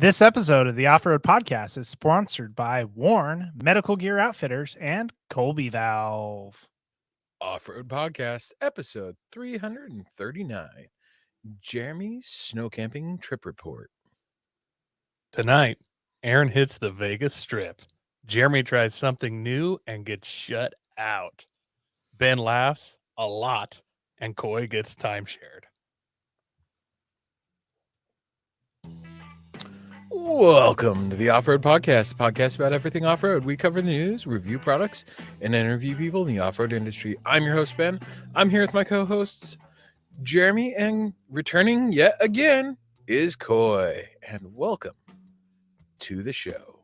This episode of the Off-Road Podcast is sponsored by Warren Medical Gear Outfitters and Colby Valve. Off-Road Podcast, episode 339, Jeremy's Snow Camping Trip Report. Tonight, Aaron hits the Vegas Strip. Jeremy tries something new and gets shut out. Ben laughs a lot, and Coy gets timeshared. Welcome to the Off-Road Podcast, a podcast about everything off-road. We cover the news, review products, and interview people in the off-road industry. I'm your host, Ben. I'm here with my co-hosts, Jeremy, and returning yet again is Coy. And welcome to the show.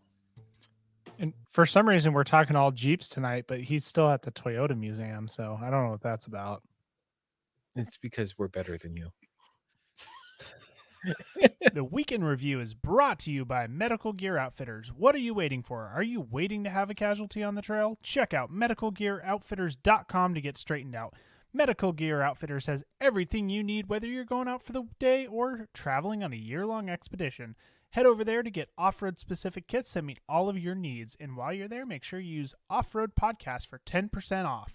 And for some reason, we're talking all Jeeps tonight, but he's still at the Toyota Museum, so I don't know what that's about. It's because we're better than you. The Weekend Review is brought to you by Medical Gear Outfitters. What are you waiting for? Are you waiting to have a casualty on the trail? Check out medicalgearoutfitters.com to get straightened out. Medical Gear Outfitters has everything you need, whether you're going out for the day or traveling on a year-long expedition. Head over there to get off-road specific kits that meet all of your needs. And while you're there, make sure you use Off-Road Podcast for 10% off.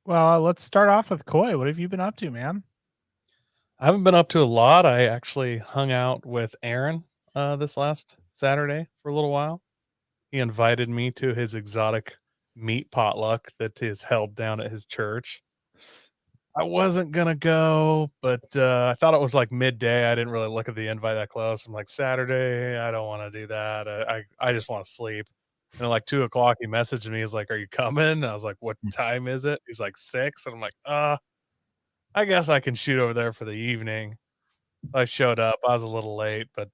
Well, let's start off with Coy. What have you been up to, man? I haven't been up to a lot. I actually hung out with Aaron this last Saturday for a little while. He invited me to his exotic meat potluck that is held down at his church. I wasn't going to go, but I thought it was like midday. I didn't really look at the invite that close. I'm like, Saturday, I don't want to do that. I just want to sleep. And like 2 o'clock, he messaged me. He's like, are you coming? And I was like, what time is it? He's like 6. And I'm like, I guess I can shoot over there for the evening. I showed up. I was a little late, but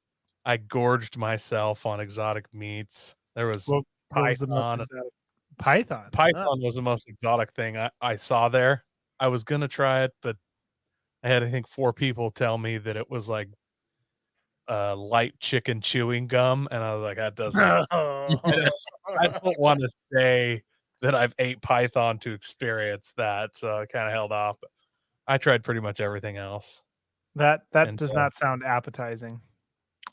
I gorged myself on exotic meats. There was python. Python. Python was the most exotic thing I saw there. I was going to try it, but I had, I think, 4 people tell me that it was like light chicken chewing gum. And I was like, that doesn't. I don't want to say that I've ate python to experience that. So I kind of held off. But I tried pretty much everything else. That does not sound appetizing.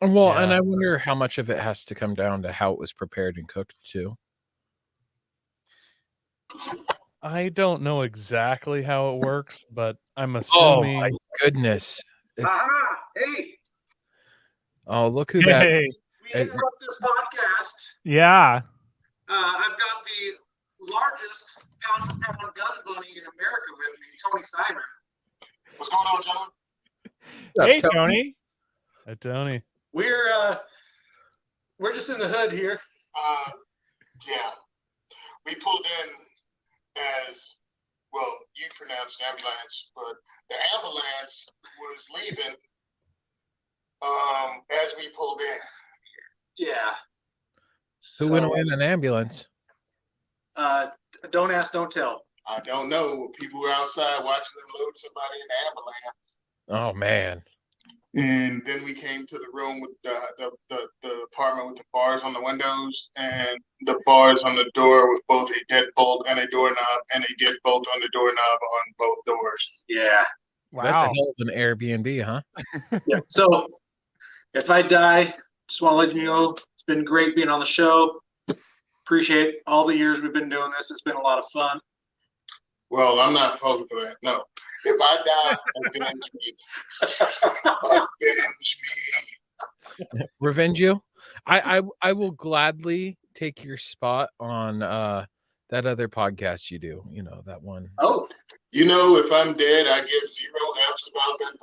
Well, yeah. And I wonder how much of it has to come down to how it was prepared and cooked too. I don't know exactly how it works, but I'm assuming. Oh my goodness! Hey! Oh, look who that is! We interrupt this podcast. Yeah. I've got the largest pound-for-pound gun bunny in America with me, Tony Simon. What's going on, gentlemen? Hey, Tony. Hey, Tony. We're just in the hood here. Yeah. We pulled in as, well, you pronounced ambulance, but the ambulance was leaving as we pulled in. Yeah. Who went in an ambulance? Don't ask, don't tell. I don't know. People were outside watching them load somebody in the ambulance. Oh man! And then we came to the room with the apartment with the bars on the windows and the bars on the door with both a deadbolt and a doorknob and a deadbolt on the doorknob on both doors. Yeah. Wow. That's a hell of an Airbnb, huh? Yeah. So if I die, just want to let you know it's been great being on the show. Appreciate all the years we've been doing this. It's been a lot of fun. Well, I'm not falling for that. No. If I die, avenge me. Avenge me. Revenge you? I will gladly take your spot on that other podcast you do. You know, that one. Oh. You know, if I'm dead, I give 0 F's about that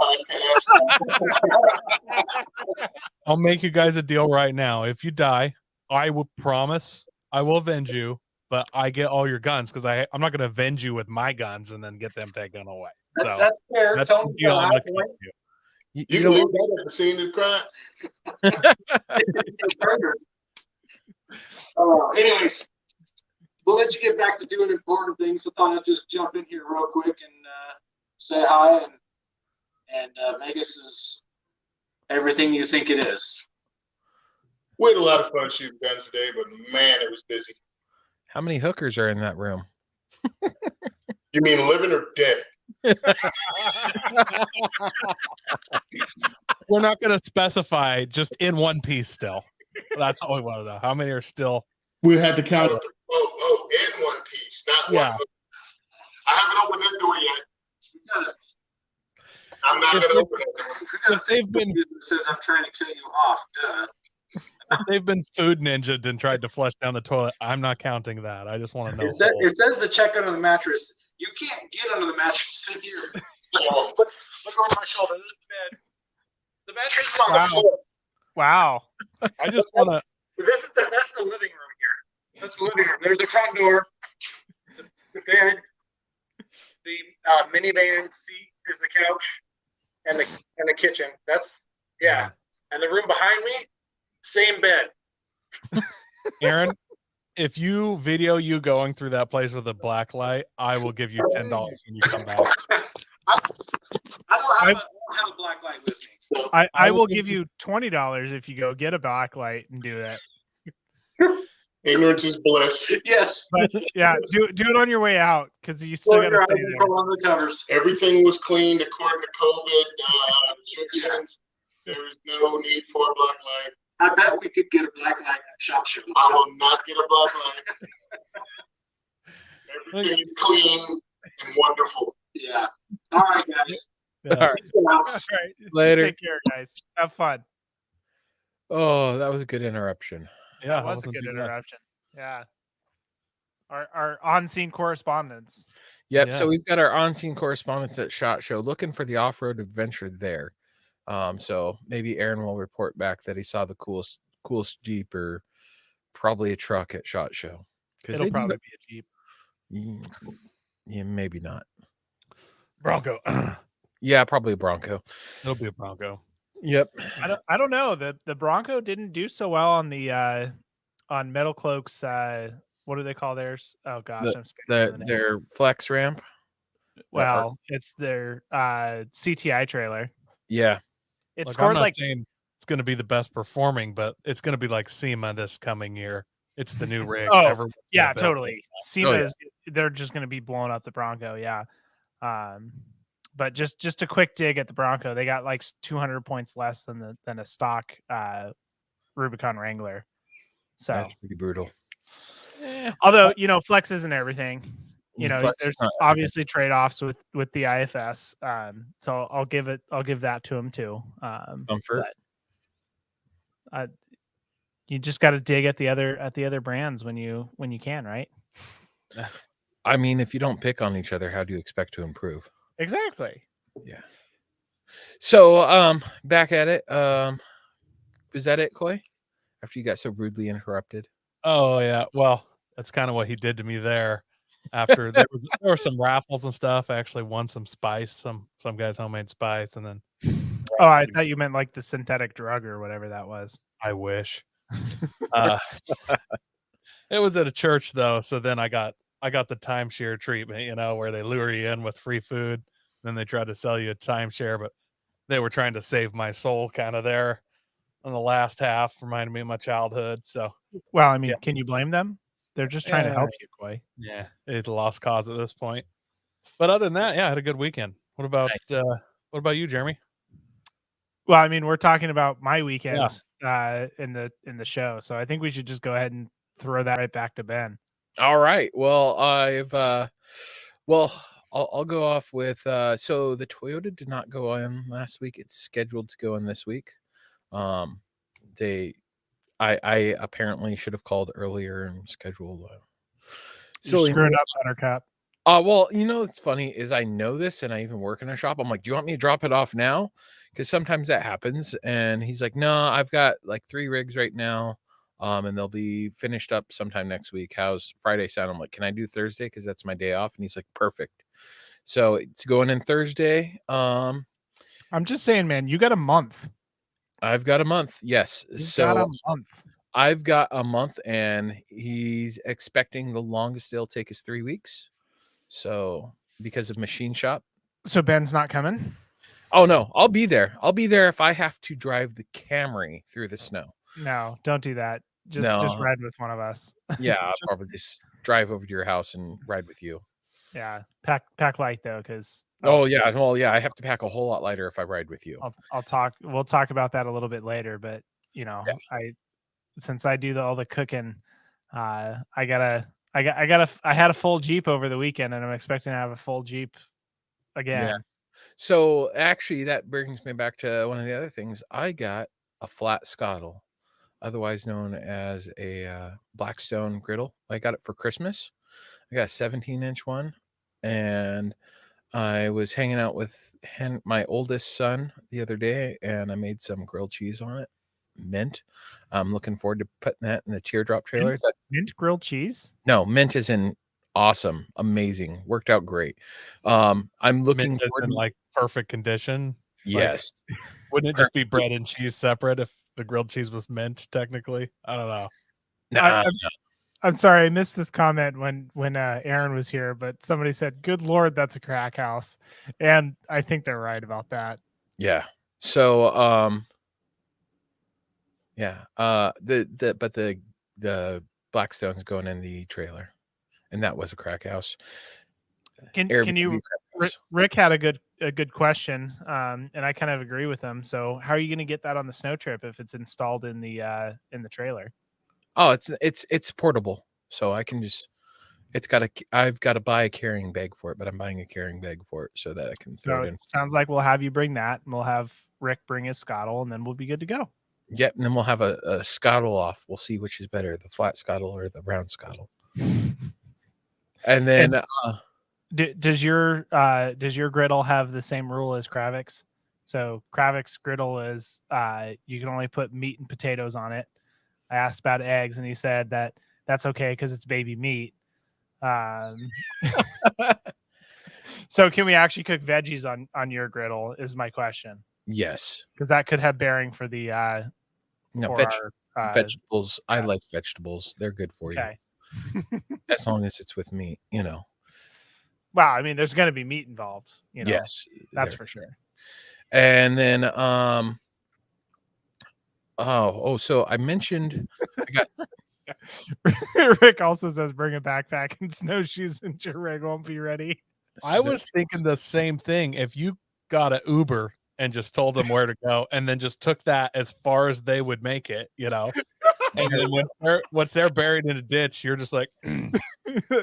podcast. I'll make you guys a deal right now. If you die, I will promise I will avenge you, but I get all your guns because I'm not going to avenge you with my guns and then get them taken away. So that's fair. That's the deal I'm looking at you. You can leave that at the scene of the crime. Anyways, we'll let you get back to doing important things. I thought I'd just jump in here real quick and say hi. And Vegas is everything you think it is. We had a lot of fun shooting guns today, but man, it was busy. How many hookers are in that room? You mean living or dead? We're not going to specify just in one piece still. That's all we want to know. How many are still? We had to count up. In one piece, not Yeah. one. I haven't opened this door yet. I'm not If going to they- open it. If they've been It says I'm trying to kill you off. Duh. if they've been food ninja'd and tried to flush down the toilet, I'm not counting that. I just want to know. It says to check under the mattress. You can't get under the mattress in here. Look over my shoulder. There's the bed. The mattress is on the floor. Wow. I just want to. That's the living room here. That's the living room. There's the front door. The bed. The minivan seat is the couch, and the kitchen. That's And the room behind me, same bed. Aaron, if you video you going through that place with a black light, I will give you $10 when you come back. I don't have a black light with me. So I will give you $20 if you go get a black light and do that. Ignorance is bliss. yes. But yeah, do it on your way out because you still got to stay there. On the covers. Everything was cleaned according to COVID restrictions. There is no need for a black light. I bet we could get a black light at Shop Show. I will not get a black light. Everything is clean and wonderful. Yeah. All right, guys. Yeah. All right. Peace out. All right. Later. Take care, guys. Have fun. Oh, that was a good interruption. Yeah, That was a good interruption. Yeah. Our on-scene correspondence. Yep. Yeah. So we've got our on-scene correspondents at SHOT Show looking for the off-road adventure there. So maybe Aaron will report back that he saw the coolest Jeep or probably a truck at SHOT Show. It'll probably be a Jeep. Yeah, maybe not. Bronco. Yeah, probably a Bronco. It'll be a Bronco. Yep. I don't know. The Bronco didn't do so well on the on Metal Cloak's what do they call theirs? Oh gosh, I'm spacing on the name. Their flex ramp. Well, it's their CTI trailer. Yeah. It Look, scored I'm not like saying it's going to be the best performing, but it's going to be like SEMA this coming year. It's the new rig. Oh, Everyone's gonna yeah, build totally. it. SEMA yeah. is they're just going to be blowing up the Bronco, yeah. But just a quick dig at the Bronco, they got like 200 points less than a stock Rubicon Wrangler. So, That's pretty brutal. although flex isn't everything. Flex is There's not obviously trade-offs with the IFS. So I'll give that to him too. Comfort. But, you just got to dig at the other brands when you can, right? I mean, if you don't pick on each other, how do you expect to improve? Exactly. Yeah. So, back at it. Was that it, Coy? After you got so rudely interrupted. Oh yeah. Well, that's kind of what he did to me there. After there were some raffles and stuff. I actually won some spice, some guy's homemade spice, and then Oh, I thought you meant like the synthetic drug or whatever that was. I wish. It was at a church though, so then I got the timeshare treatment, where they lure you in with free food, then they try to sell you a timeshare, but they were trying to save my soul kind of there on the last half, reminded me of my childhood. So Well, I mean, Yeah. can you blame them? They're just trying to help you, Coy. yeah, it's a lost cause at this point. But other than that, yeah, I had a good weekend. What about you, Jeremy? Well, I mean, we're talking about my weekend in the show, so I think we should just go ahead and throw that right back to Ben. All right. Well, I'll go off with so the Toyota did not go in last week. It's scheduled to go in this week. I apparently should have called earlier and scheduled. You're screwing up, Buttercup. Well, what's funny is I know this and I even work in a shop. I'm like, do you want me to drop it off now? Because sometimes that happens. And he's like, no, I've got like 3 rigs right now. And they'll be finished up sometime next week. How's Friday sound? I'm like, can I do Thursday? Because that's my day off. And he's like, perfect. So it's going in Thursday. I'm just saying, man, you got a month. I've got a month. Yes. Got a month. I've got a month, and he's expecting the longest it'll take is 3 weeks. So because of machine shop. So Ben's not coming? Oh no, I'll be there. I'll be there if I have to drive the Camry through the snow. No, don't do that. Just ride with one of us. Yeah, I'll probably just drive over to your house and ride with you. Yeah, pack light though, because Oh yeah, well yeah, I have to pack a whole lot lighter if I ride with you. We'll talk about that a little bit later. But Yeah. since I do all the cooking, I had a full Jeep over the weekend, and I'm expecting to have a full Jeep again. Yeah. So actually, that brings me back to one of the other things. I got a flat scuttle, otherwise known as a Blackstone Griddle. I got it for Christmas. I got a 17-inch one, and I was hanging out with my oldest son the other day, and I made some grilled cheese on it. Mint. I'm looking forward to putting that in the teardrop trailer. Mint grilled cheese? No, mint is in awesome, amazing, worked out great. I'm looking Mint is forward in to like perfect condition. yes. Wouldn't it just be bread and cheese separate if the grilled cheese was mint? Technically, I don't know. Nah, I'm sorry, I missed this comment when Aaron was here, but somebody said, "Good Lord, that's a crack house," and I think they're right about that. yeah. So yeah. The Blackstone's going in the trailer, and that was a crack house. Can Airbnb you? crack house. Rick had a good question, and I kind of agree with him. So, how are you going to get that on the snow trip if it's installed in the trailer? Oh, it's portable, so I can just. I've got to buy a carrying bag for it, but I'm buying a carrying bag for it so that I can throw So it in. it sounds like we'll have you bring that, and we'll have Rick bring his scuttle, and then we'll be good to go. Yep, and then we'll have a scuttle off. We'll see which is better, the flat scuttle or the round scuttle. And then Does your griddle have the same rule as Kravik's? So Kravik's griddle is you can only put meat and potatoes on it. I asked about eggs, and he said that that's okay because it's baby meat. So can we actually cook veggies on your griddle? Is my question. yes. Because that could have bearing for the No, for our vegetables. I like vegetables. They're good for okay. you. As long as it's with meat, Well, I mean, there's going to be meat involved. Yes. That's for sure. And then so I mentioned I got Rick also says bring a backpack and snowshoes and your rig won't be ready. I was thinking the same thing. If you got an Uber and just told them where to go, and then just took that as far as they would make it, and then once they're buried in a ditch, you're just like, let's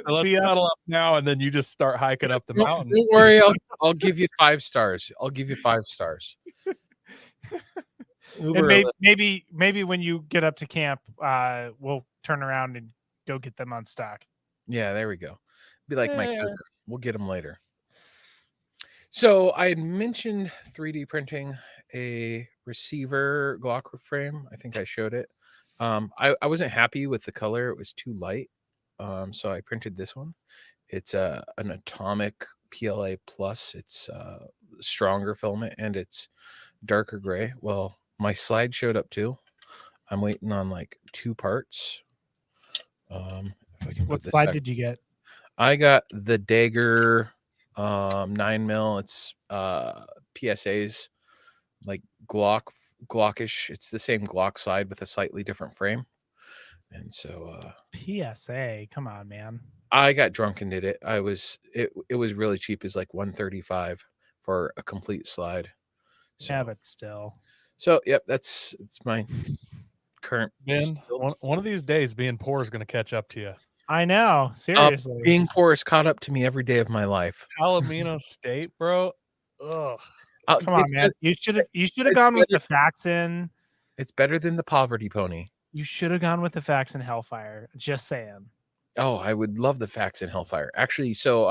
settle up now, and then you just start hiking up the mountain. Don't worry, I'll give you 5 stars. I'll give you 5 stars. And maybe when you get up to camp, we'll turn around and go get them unstuck. Yeah, there we go. Be like my cousin. We'll get them later. So I had mentioned 3D printing a receiver Glock frame. I think I showed it. I wasn't happy with the color. It was too light. So I printed this one. It's an atomic PLA plus. It's stronger filament and it's darker gray. Well, my slide showed up too. I'm waiting on like 2 parts. If I can what slide did you get? I got the Dagger 9mm. It's PSA's like Glockish. It's the same Glock slide with a slightly different frame. And so PSA, come on, man. I got drunk and did it. It was really cheap. It's like $135 for a complete slide. So, yeah, but still. So yep, it's my current. Ben, one of these days, being poor is going to catch up to you. I know, seriously. Being poor is caught up to me every day of my life. Palomino State, bro. Ugh. Come on, man. You should have gone with the Faxon. It's better than the Poverty Pony. You should have gone with the Faxon Hellfire. Just saying. Oh, I would love the Faxon Hellfire. Actually, so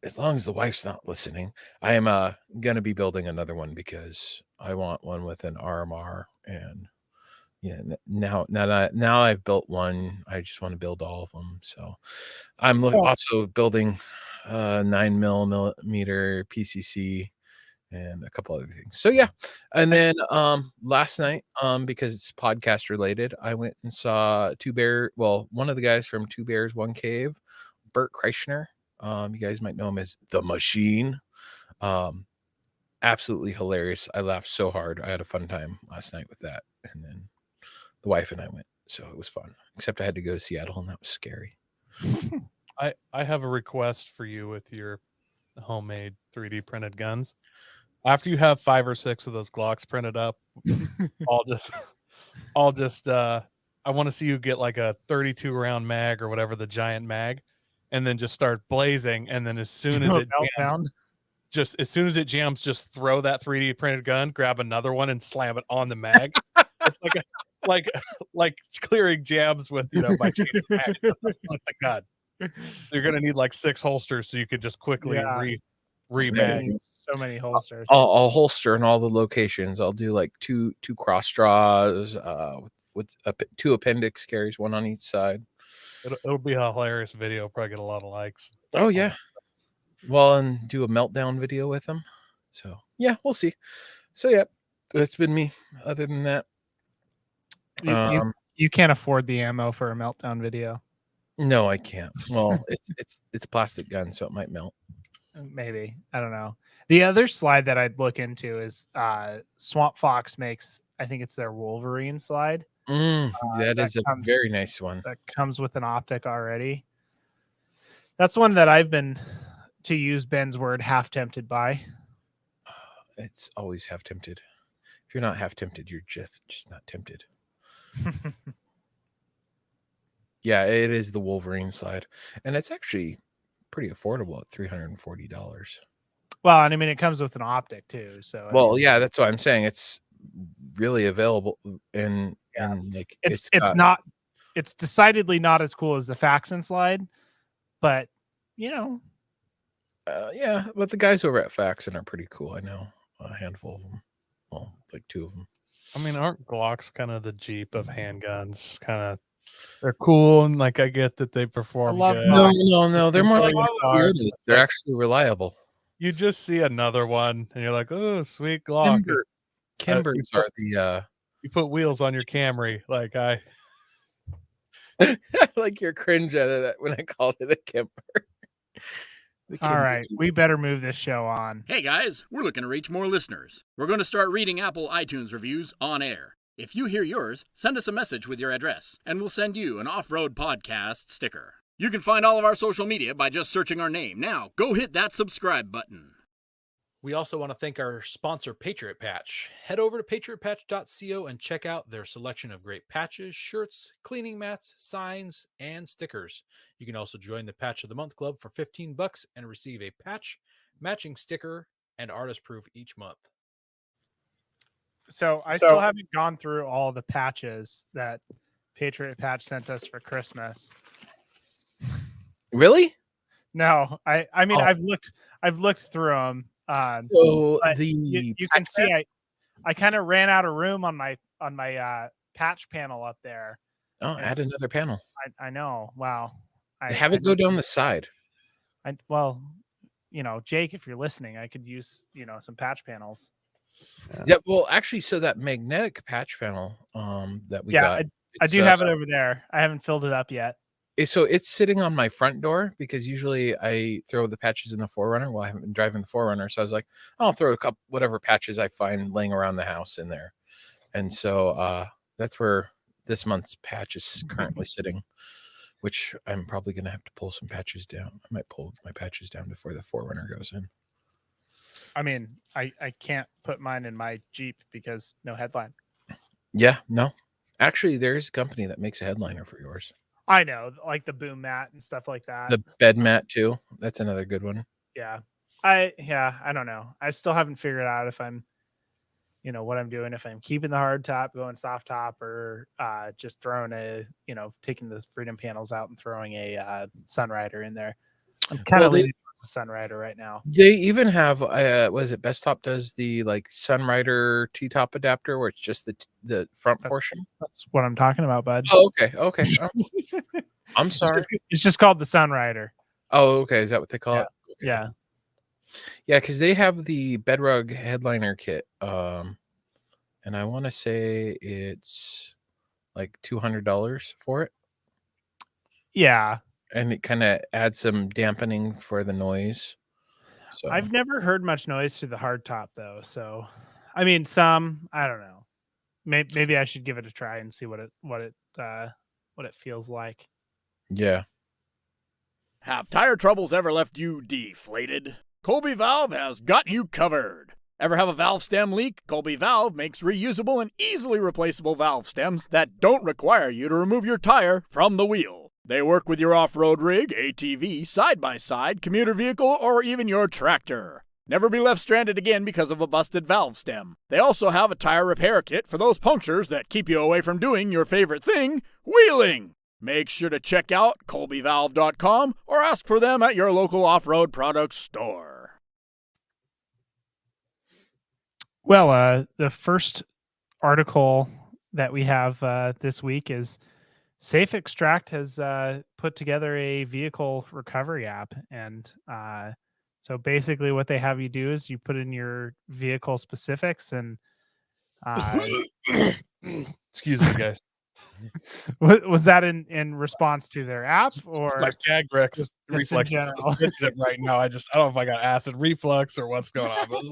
as long as the wife's not listening, I am gonna be building another one because I want one with an RMR, and now I've built one, I just want to build all of them. So I'm also building 9mm PCC and a couple other things. So yeah, and then last night, because it's podcast related, I went and saw one of the guys from Two Bears One Cave, Bert Kreischer. You guys might know him as The Machine. Absolutely hilarious. I laughed so hard. I had a fun time last night with that. And then the wife and I went, so it was fun. Except I had to go to Seattle, and that was scary. I have a request for you with your homemade 3D printed guns. After you have 5 or 6 of those Glocks printed up, I'll just I want to see you get like a 32 round mag or whatever, the giant mag, and then just start blazing. And then as soon as it jams, just throw that 3D printed gun, grab another one, and slam it on the mag. It's like clearing jams with my chain of mag with the gun. So you're gonna need like 6 holsters so you could just quickly remag. So many holsters. I'll holster in all the locations. I'll do like two cross draws with 2 appendix carries, 1 on each side. It'll be a hilarious video. Probably get a lot of likes. Oh yeah. Well, and do a meltdown video with them. So yeah, we'll see. So yeah, that's been me. Other than that, you can't afford the ammo for a meltdown video. no, I can't. Well, it's a plastic gun, so it might melt. Maybe, I don't know. The other slide that I'd look into is Swamp Fox makes, I think it's their Wolverine slide. That is a very nice one. That comes with an optic already. That's one that I've been, to use Ben's word, half tempted by. It's always half tempted. If you're not half tempted, you're just not tempted. Yeah, it is the Wolverine slide, and it's actually pretty affordable at $340. Well, and I mean, it comes with an optic too. So Yeah, that's what I'm saying. It's really available, and like it's decidedly not as cool as the Faxon slide, but yeah, but the guys over at Faxon are pretty cool. I know a handful of them. Well, like 2 of them. I mean, aren't Glocks kind of the Jeep of handguns? Kind of, they're cool, and like I get that they perform good. No, they're more like they're actually reliable. You just see another one, and you're like, "Oh, sweet Glock." Kimbers are the you put wheels on your Camry, like I like you're cringe at it when I called it a Kimber. All right, we better move this show on. Hey guys, we're looking to reach more listeners. We're going to start reading Apple iTunes reviews on air. If you hear yours, send us a message with your address, and we'll send you an Off-Road Podcast sticker. You can find all of our social media by just searching our name. Now, go hit that subscribe button. We also want to thank our sponsor, Patriot Patch. Head over to patriotpatch.co and check out their selection of great patches, shirts, cleaning mats, signs, and stickers. You can also join the Patch of the Month Club for $15 and receive a patch, matching sticker, and artist proof each month. So I still haven't gone through all the patches that Patriot Patch sent us for Christmas. Really? No, I mean, I've looked through them. So you can see I kind of ran out of room on my patch panel up there. Oh, add another panel. I know. Wow. Have it go down the side. Jake, if you're listening, I could use some patch panels. Yeah. Well, actually, so that magnetic patch panel that we got. I do have it over there. I haven't filled it up yet. So it's sitting on my front door because usually I throw the patches in the 4Runner. Well, I haven't been driving the 4Runner, so I was like, I'll throw a couple whatever patches I find laying around the house in there. And so that's where this month's patch is currently sitting, which I'm probably going to have to pull some patches down. I might pull my patches down before the 4Runner goes in. I mean, I can't put mine in my Jeep because no headline. Yeah, no. Actually, there's a company that makes a headliner for yours. I know, like the boom mat and stuff like that. The bed mat too. That's another good one. Yeah. I don't know. I still haven't figured out if I'm, what I'm doing, if I'm keeping the hard top, going soft top, or just throwing taking the Freedom panels out and throwing a Sunrider in there. I'm kind of leaning towards the Sunrider right now. They even have, Best Top does the like Sunrider T-top adapter where it's just the front portion. That's what I'm talking about, bud. Oh, okay. I'm sorry. It's just called the Sunrider. Oh, okay. Is that what they call it? Okay. Yeah. Yeah, because they have the Bedrug headliner kit. And I want to say it's like $200 for it. Yeah. And it kind of adds some dampening for the noise. So I've never heard much noise through the hard top though. So, I mean, I don't know. Maybe I should give it a try and see what it feels like. Yeah. Have tire troubles ever left you deflated? Colby Valve has got you covered. Ever have a valve stem leak? Colby Valve makes reusable and easily replaceable valve stems that don't require you to remove your tire from the wheel. They work with your off-road rig, ATV, side-by-side, commuter vehicle, or even your tractor. Never be left stranded again because of a busted valve stem. They also have a tire repair kit for those punctures that keep you away from doing your favorite thing, wheeling. Make sure to check out colbyvalve.com or ask for them at your local off-road products store. Well, the first article that we have this week is Safe Extract has put together a vehicle recovery app. And so basically what they have you do is you put in your vehicle specifics and Excuse me, guys. was that in response to their app or My gag reflex just in reflex is general? so sensitive right now. I don't know if I got acid reflux or what's going on. But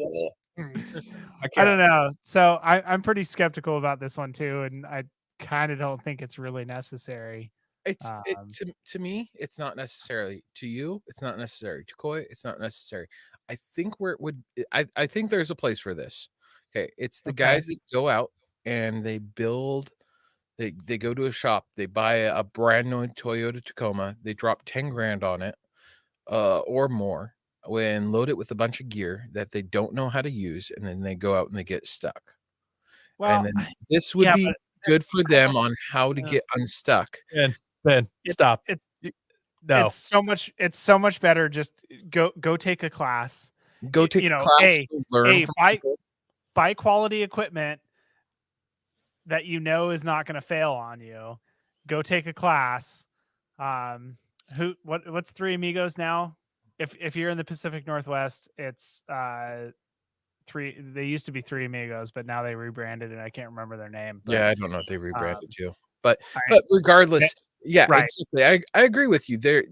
I don't know. So I'm pretty skeptical about this one too, and I kind of don't think it's really necessary. To me, it's not necessarily. To you, it's not necessary. To Koi, it's not necessary. I think where it would, I think there's a place for this. Okay, it's the guys that go out and they build. They go to a shop. They buy a brand new Toyota Tacoma. They drop 10 grand on it, or more, and load it with a bunch of gear that they don't know how to use, and then they go out and they get stuck. Well, and then this would be good for them on how to get unstuck. Ben, stop. No, it's so much better. Just go take a class. Go take a class. Learn from people. Buy quality equipment that you know is not going to fail on you. Go take a class. What's Three Amigos now? If you're in the Pacific Northwest, it's three. They used to be Three Amigos, but now they rebranded, and I can't remember their name. But, yeah, I don't know if they rebranded too. But regardless, exactly. I agree with you. There,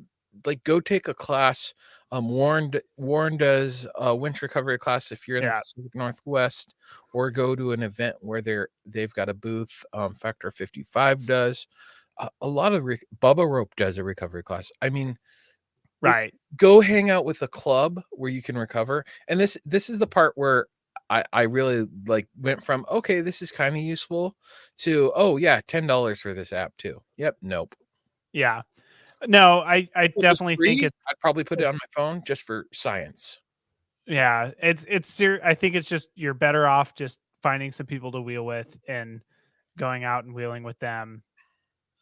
like, go take a class. Warren does a winch recovery class if you're in the Pacific Northwest, or go to an event where they've got a booth. Factor 55 does. A lot of Bubba Rope does a recovery class. I mean, go hang out with a club where you can recover. And this is the part where I really went from, okay, this is kind of useful, to, oh yeah, $10 for this app too. Yep. Nope. Yeah. No, I definitely think I'd probably put it on my phone just for science. Yeah, I think it's just, you're better off just finding some people to wheel with and going out and wheeling with them,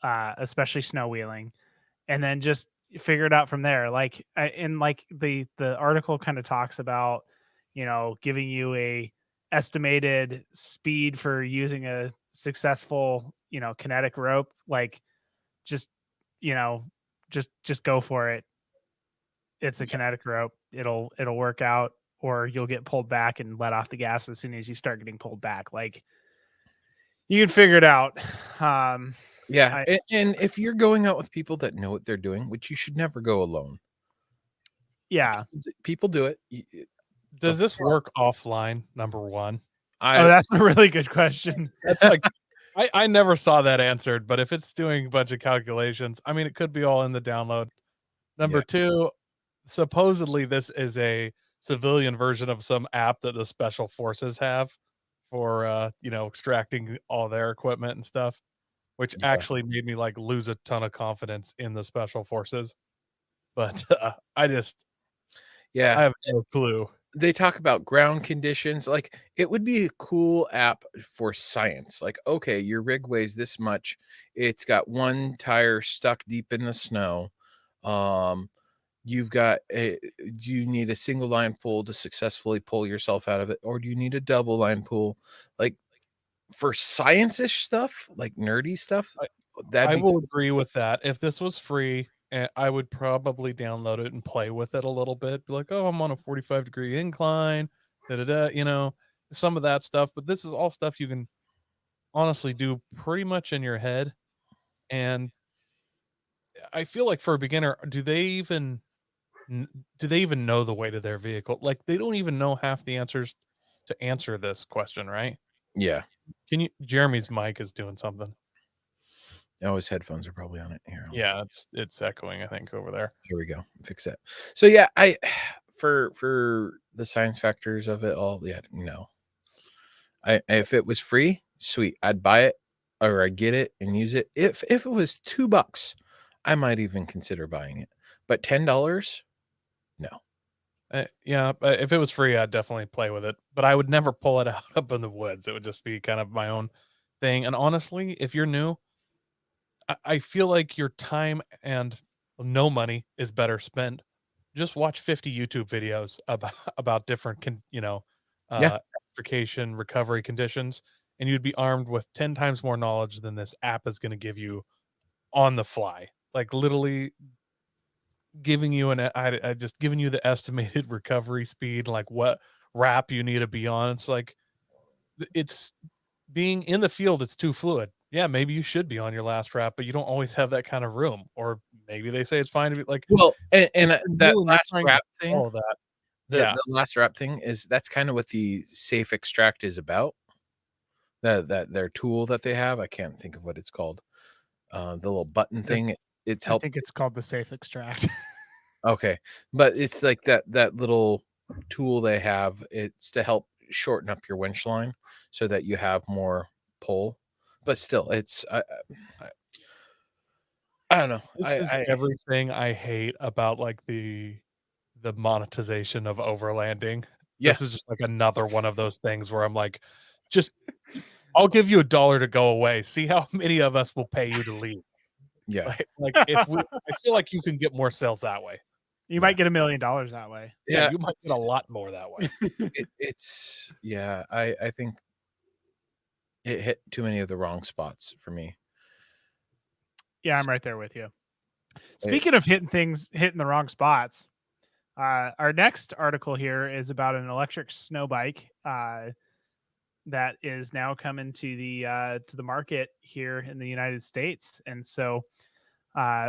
especially snow wheeling, and then just figure it out from there. The article kind of talks about, giving you a estimated speed for using a successful, kinetic rope. Just go for it. It's a kinetic rope. It'll work out, or you'll get pulled back and let off the gas as soon as you start getting pulled back. You can figure it out. And if you're going out with people that know what they're doing, which you should never go alone. Yeah. People do it. Does this work offline? Number one. That's a really good question. That's I never saw that answered, but if it's doing a bunch of calculations, I mean, it could be all in the download. Number two, supposedly this is a civilian version of some app that the special forces have for, extracting all their equipment and stuff, which actually made me lose a ton of confidence in the special forces. But I have no clue. They talk about ground conditions. It would be a cool app for science. Okay, your rig weighs this much. It's got one tire stuck deep in the snow. You've got do you need a single line pull to successfully pull yourself out of it, or do you need a double line pull? For science-ish stuff, nerdy stuff. I will agree with that. If this was free, I would probably download it and play with it a little bit. Be like, oh, I'm on a 45-degree incline, some of that stuff. But this is all stuff you can honestly do pretty much in your head. And I feel like for a beginner, do they even know the weight of their vehicle? They don't even know half the answers to answer this question, right? Yeah. Jeremy's mic is doing something. Oh, his headphones are probably on it here. Yeah, it's echoing, I think, over there. Here we go. Fix that. So yeah, for the science factors of it all, yeah, no. If it was free, sweet, I'd buy it or I'd get it and use it. If it was $2, I might even consider buying it. But $10, no. Yeah, but if it was free, I'd definitely play with it. But I would never pull it out up in the woods. It would just be kind of my own thing. And honestly, if you're new, I feel like your time and no money is better spent. Just watch 50 YouTube videos about different, Yeah. application recovery conditions, and you'd be armed with 10 times more knowledge than this app is going to give you on the fly. Like literally giving you I just giving you the estimated recovery speed, like what wrap you need to be on. It's like it's being in the field, it's too fluid. Yeah, maybe you should be on your last wrap, but you don't always have that kind of room. Or maybe they say it's fine to be like, Well, and if you're that new and you're last trying to wrap thing, follow that. the last wrap thing that's kind of what the safe extract is about. That their tool that they have, I can't think of what it's called. The little button thing. It's I helped. think it's called the safe extract. Okay, but it's like that little tool they have. It's to help shorten up your winch line so that you have more pull. But still, it's I don't know. This is everything I hate about like the monetization of overlanding. Yeah. This is just like another one of those things where I'm like, just I'll give you $1 to go away. See how many of us will pay you to leave. Yeah. Like if I feel like you can get more sales that way. You might get $1 million that way. Yeah, you might get a lot more that way. It's I think it hit too many of the wrong spots for me. Yeah, I'm right there with you. Speaking of hitting the wrong spots, our next article here is about an electric snow bike that is now coming to the market here in the United States. And so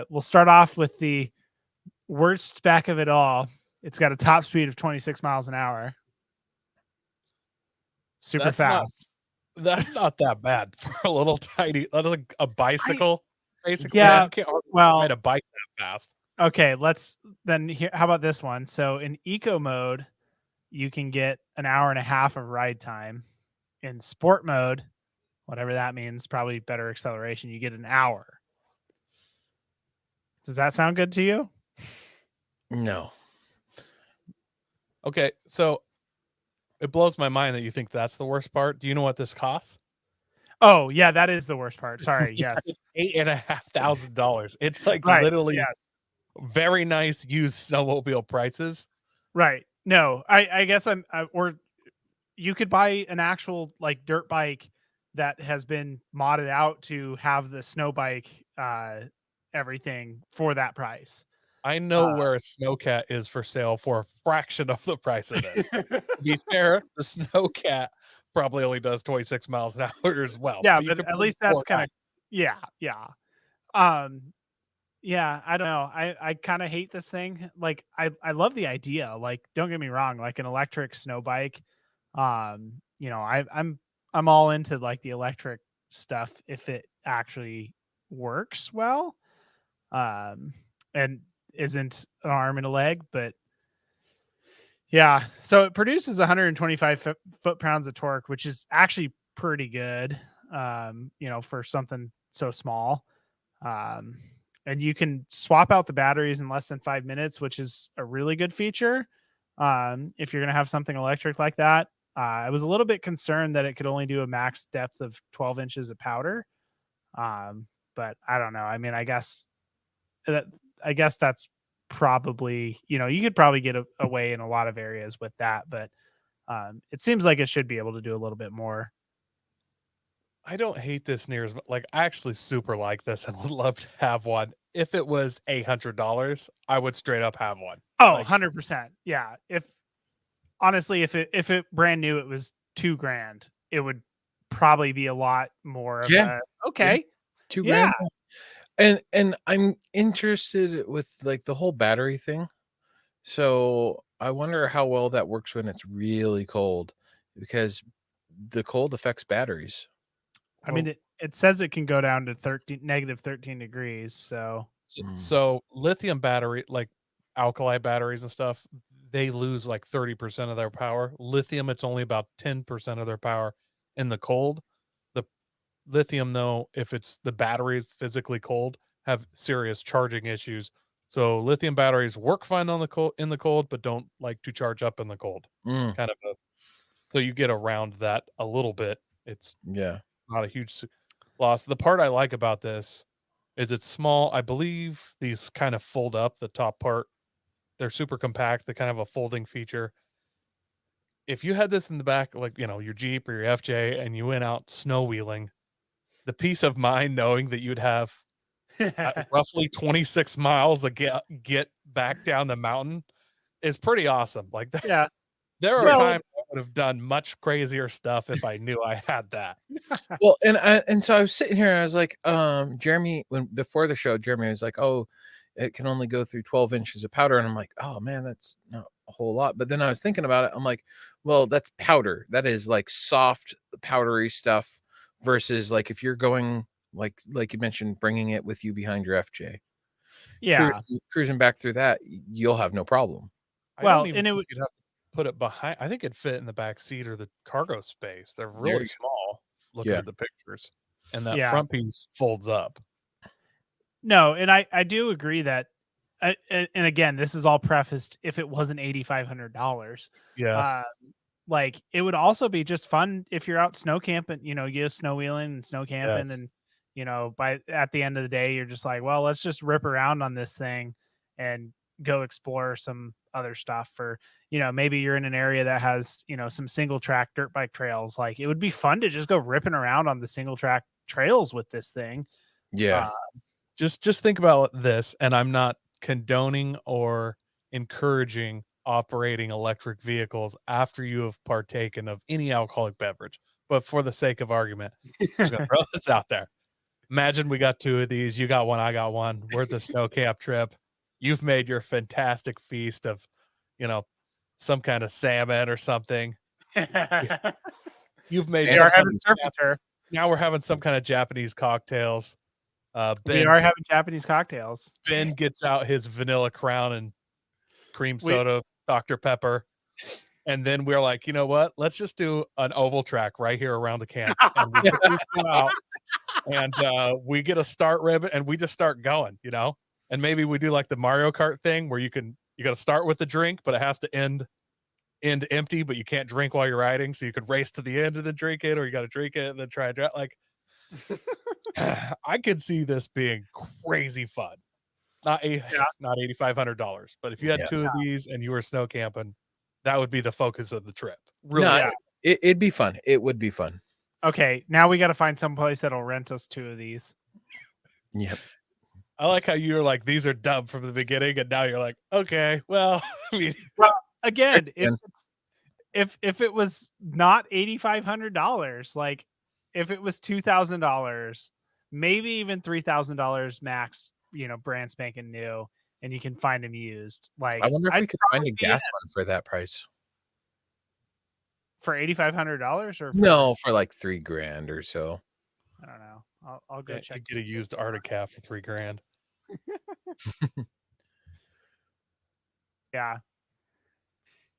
we'll start off with the worst spec of it all. It's got a top speed of 26 miles an hour. Super fast. That's not that bad for a little tiny. That's like a bicycle, basically. Yeah. I can't Well, ride a bike that fast. Okay, let's then. How about this one? So in eco mode, you can get an hour and a half of ride time. In sport mode, whatever that means, probably better acceleration, you get an hour. Does that sound good to you? No. Okay, so it blows my mind that you think that's the worst part. Do you know what this costs? Oh, yeah, that is the worst part. Sorry, yes. $8,500. It's like Right, literally yes. very nice used snowmobile prices. Right. No, I guess or you could buy an actual like dirt bike that has been modded out to have the snow bike everything for that price. I know where a Snowcat is for sale for a fraction of the price of this. To be fair, the Snowcat probably only does 26 miles an hour as well. Yeah, but at least that's kind of yeah. Yeah, I don't know. I kind of hate this thing. Like I love the idea. Like, don't get me wrong, like an electric snow bike. I'm all into like the electric stuff if it actually works well. And isn't an arm and a leg, but yeah. So it produces 125 foot-pounds of torque, which is actually pretty good. For something so small. And you can swap out the batteries in less than 5 minutes, which is a really good feature. If you're going to have something electric like that, I was a little bit concerned that it could only do a max depth of 12 inches of powder. But I don't know. I mean, I guess that's probably, you could probably get away in a lot of areas with that, but it seems like it should be able to do a little bit more. I don't hate this near as much. Like, I actually super like this and would love to have one. If it was $800, I would straight up have one. Oh, like, 100%. Yeah. If it brand new, it was $2,000, it would probably be a lot more of okay. Yeah. $2,000. And I'm interested with like the whole battery thing. So I wonder how well that works when it's really cold, because the cold affects batteries. I mean, it says it can go down to negative 13 degrees. So lithium battery, like alkali batteries and stuff, they lose like 30% of their power. Lithium, it's only about 10% of their power in the cold. The lithium, though, if it's the battery is physically cold, have serious charging issues. So lithium batteries work fine on the cold in the cold, but don't like to charge up in the cold. Mm, Kind of so you get around that a little bit. It's yeah. not a huge loss. The part I like about this is it's small. I believe these kind of fold up the top part. They're super compact. They kind of have a folding feature. If you had this in the back, like, your Jeep or your FJ, and you went out snow wheeling, the peace of mind knowing that you'd have roughly 26 miles to get back down the mountain is pretty awesome. Like Yeah. there are Well- times I would have done much crazier stuff if I knew I had that. Well, and so I was sitting here and I was like, Jeremy, before the show, Jeremy was like, oh, it can only go through 12 inches of powder. And I'm like, oh man, that's not a whole lot. But then I was thinking about it. I'm like, well, that's powder. That is like soft, powdery stuff versus like if you're going like you mentioned, bringing it with you behind your FJ. Yeah. Cruising back through that, you'll have no problem. Well, I don't even and it think would- you'd have to put it behind. I think it'd fit in the back seat or the cargo space. They're really you small. Looking Yeah. at the pictures, and that Yeah. front piece folds up. No, and I do agree that, and again, this is all prefaced if it wasn't $8,500. Yeah, Like it would also be just fun if you're out snow camping, you go snow wheeling and snow camping, Yes. and at the end of the day, you're just like, well, let's just rip around on this thing and go explore some other stuff. For maybe you're in an area that has some single track dirt bike trails. Like it would be fun to just go ripping around on the single track trails with this thing. Yeah. just think about this, and I'm not condoning or encouraging operating electric vehicles after you have partaken of any alcoholic beverage. But for the sake of argument, I'm just gonna throw this out there. Imagine we got two of these. You got one, I got one. We're at the snow camp trip. You've made your fantastic feast of, some kind of salmon or something. You've made We some are kind having of surf and turf. now we're having some kind of Japanese cocktails. We Ben, are having Japanese cocktails. Ben gets out his vanilla crown and cream We- soda, Dr. Pepper. And then we're like, you know what? Let's just do an oval track right here around the camp. And we get these go out, and we get a start ribbon and we just start going, And maybe we do like the Mario Kart thing where you got to start with the drink, but it has to end empty, but you can't drink while you're riding. So you could race to the end and then drink it, or you got to drink it and then try and drive. Like, I could see this being crazy fun. Not $8,500, but if you had two of these and you were snow camping, that would be the focus of the trip. Really, No, it'd be fun. It would be fun. Okay, now we got to find some place that'll rent us two of these. Yep. I like how you're like, these are dumb from the beginning, and now you're like, okay, well, I mean, Again, Thanks, if it was not $8,500, like if it was $2,000, maybe even $3,000 max, brand spanking new, and you can find them used. Like I wonder if we I'd could find a probably be gas in one for that price. for $8,500 or No, for like $3,000 or so. I don't know. I'll go yeah, check. you get a used Arctic Cat for $3,000. Yeah.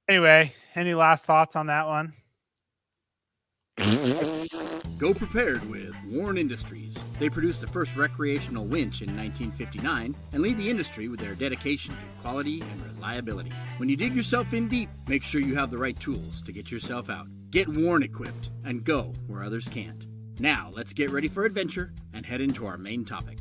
Anyway, any last thoughts on that one? Go prepared with Warren Industries. They produced the first recreational winch in 1959 and lead the industry with their dedication to quality and reliability. When you dig yourself in deep, make sure you have the right tools to get yourself out. Get Warren equipped and go where others can't. Now, let's get ready for adventure and head into our main topic.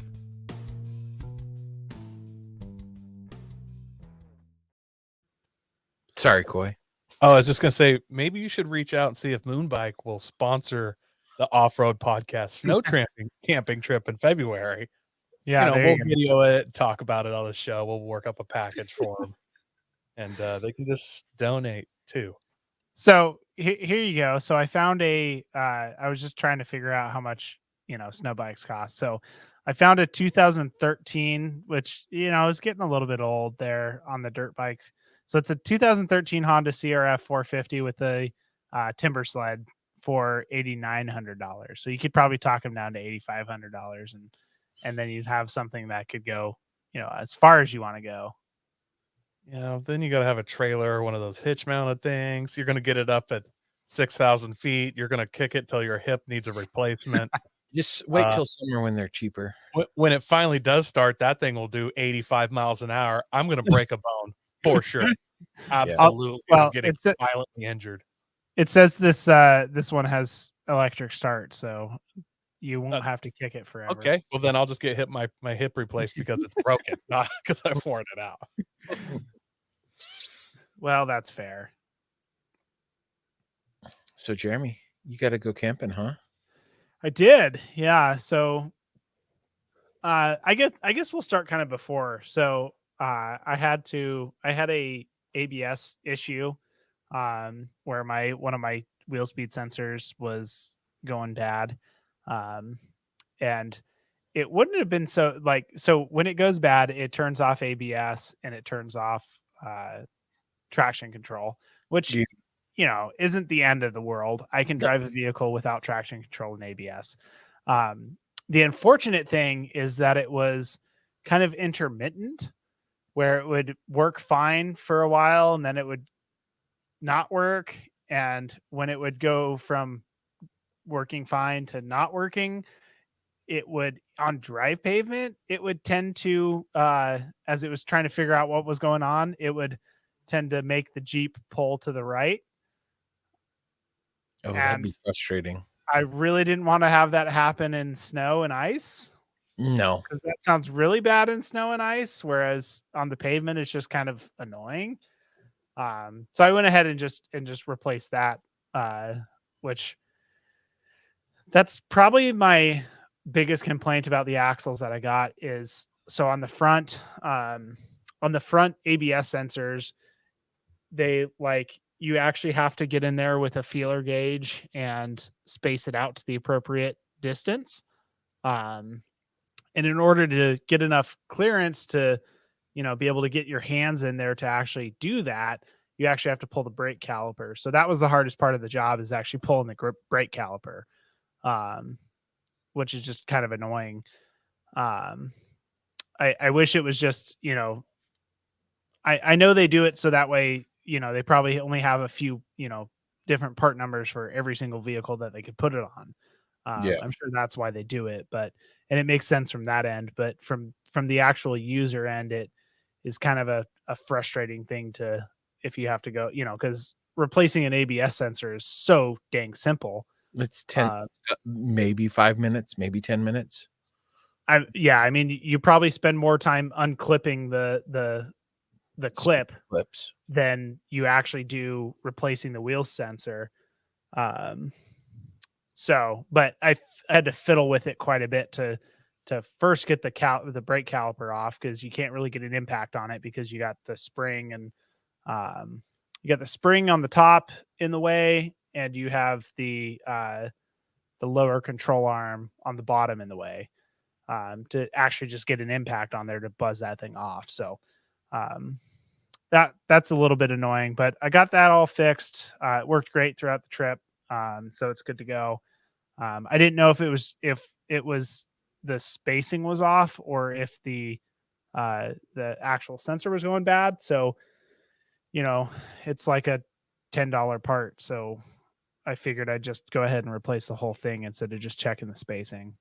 Sorry, Coy. Oh, I was just gonna say, maybe you should reach out and see if Moonbike will sponsor the off-road podcast snow camping trip in February. Yeah, there We'll you go. video it, talk about it on the show. We'll work up a package for them, and they can just donate too. So here you go. So I found I was just trying to figure out how much, snow bikes cost. So I found a 2013, which, is getting a little bit old there on the dirt bikes. So it's a 2013 Honda CRF 450 with a timber sled for $8,900. So you could probably talk them down to $8,500, and then you'd have something that could go, as far as you want to go. Then you got to have a trailer, one of those hitch mounted things. You're going to get it up at 6,000 feet. You're going to kick it till your hip needs a replacement. Just wait till summer when they're cheaper. When it finally does start, that thing will do 85 miles an hour. I'm going to break a bone for sure. Absolutely. Well, getting violently injured. It says this one has electric start, so you won't have to kick it forever. Okay. Well, then I'll just get my hip replaced because it's broken, not because I've worn it out. Well, that's fair. So, Jeremy, you got to go camping, huh? I did. Yeah. So I guess we'll start kind of before. So I had a ABS issue where one of my wheel speed sensors was going bad. And it wouldn't have been so when it goes bad, it turns off ABS and it turns off traction control, which isn't the end of the world. I can drive a vehicle without traction control and ABS. The unfortunate thing is that it was kind of intermittent, where it would work fine for a while and then it would not work. And when it would go from working fine to not working, it would, on dry pavement, it would tend to, as it was trying to figure out what was going on, it would tend to make the Jeep pull to the right. Oh, that'd be frustrating. I really didn't want to have that happen in snow and ice. No, because that sounds really bad in snow and ice, whereas on the pavement it's just kind of annoying. So I went ahead and just replaced that, which that's probably my biggest complaint about the axles that I got is, so on the front ABS sensors, you actually have to get in there with a feeler gauge and space it out to the appropriate distance. And in order to get enough clearance to, be able to get your hands in there to actually do that, you actually have to pull the brake caliper. So that was the hardest part of the job, is actually pulling the brake caliper, which is just kind of annoying. I wish it was just, I know they do it so that way, they probably only have a few, different part numbers for every single vehicle that they could put it on. I'm sure that's why they do it, and it makes sense from that end, but from the actual user end, it is kind of a frustrating thing if you have to go, because replacing an ABS sensor is so dang simple. It's 10, maybe 5 minutes, maybe 10 minutes. I mean, you probably spend more time unclipping the clips than you actually do replacing the wheel sensor. But I had to fiddle with it quite a bit to first get the brake caliper off, because you can't really get an impact on it because you got the spring and you got the spring on the top in the way, and you have the lower control arm on the bottom in the way, to actually just get an impact on there to buzz that thing off. So that's a little bit annoying, but I got that all fixed. It worked great throughout the trip. So it's good to go. I didn't know if it was the spacing was off or if the actual sensor was going bad. So, it's like a $10 part. So I figured I'd just go ahead and replace the whole thing instead of just checking the spacing,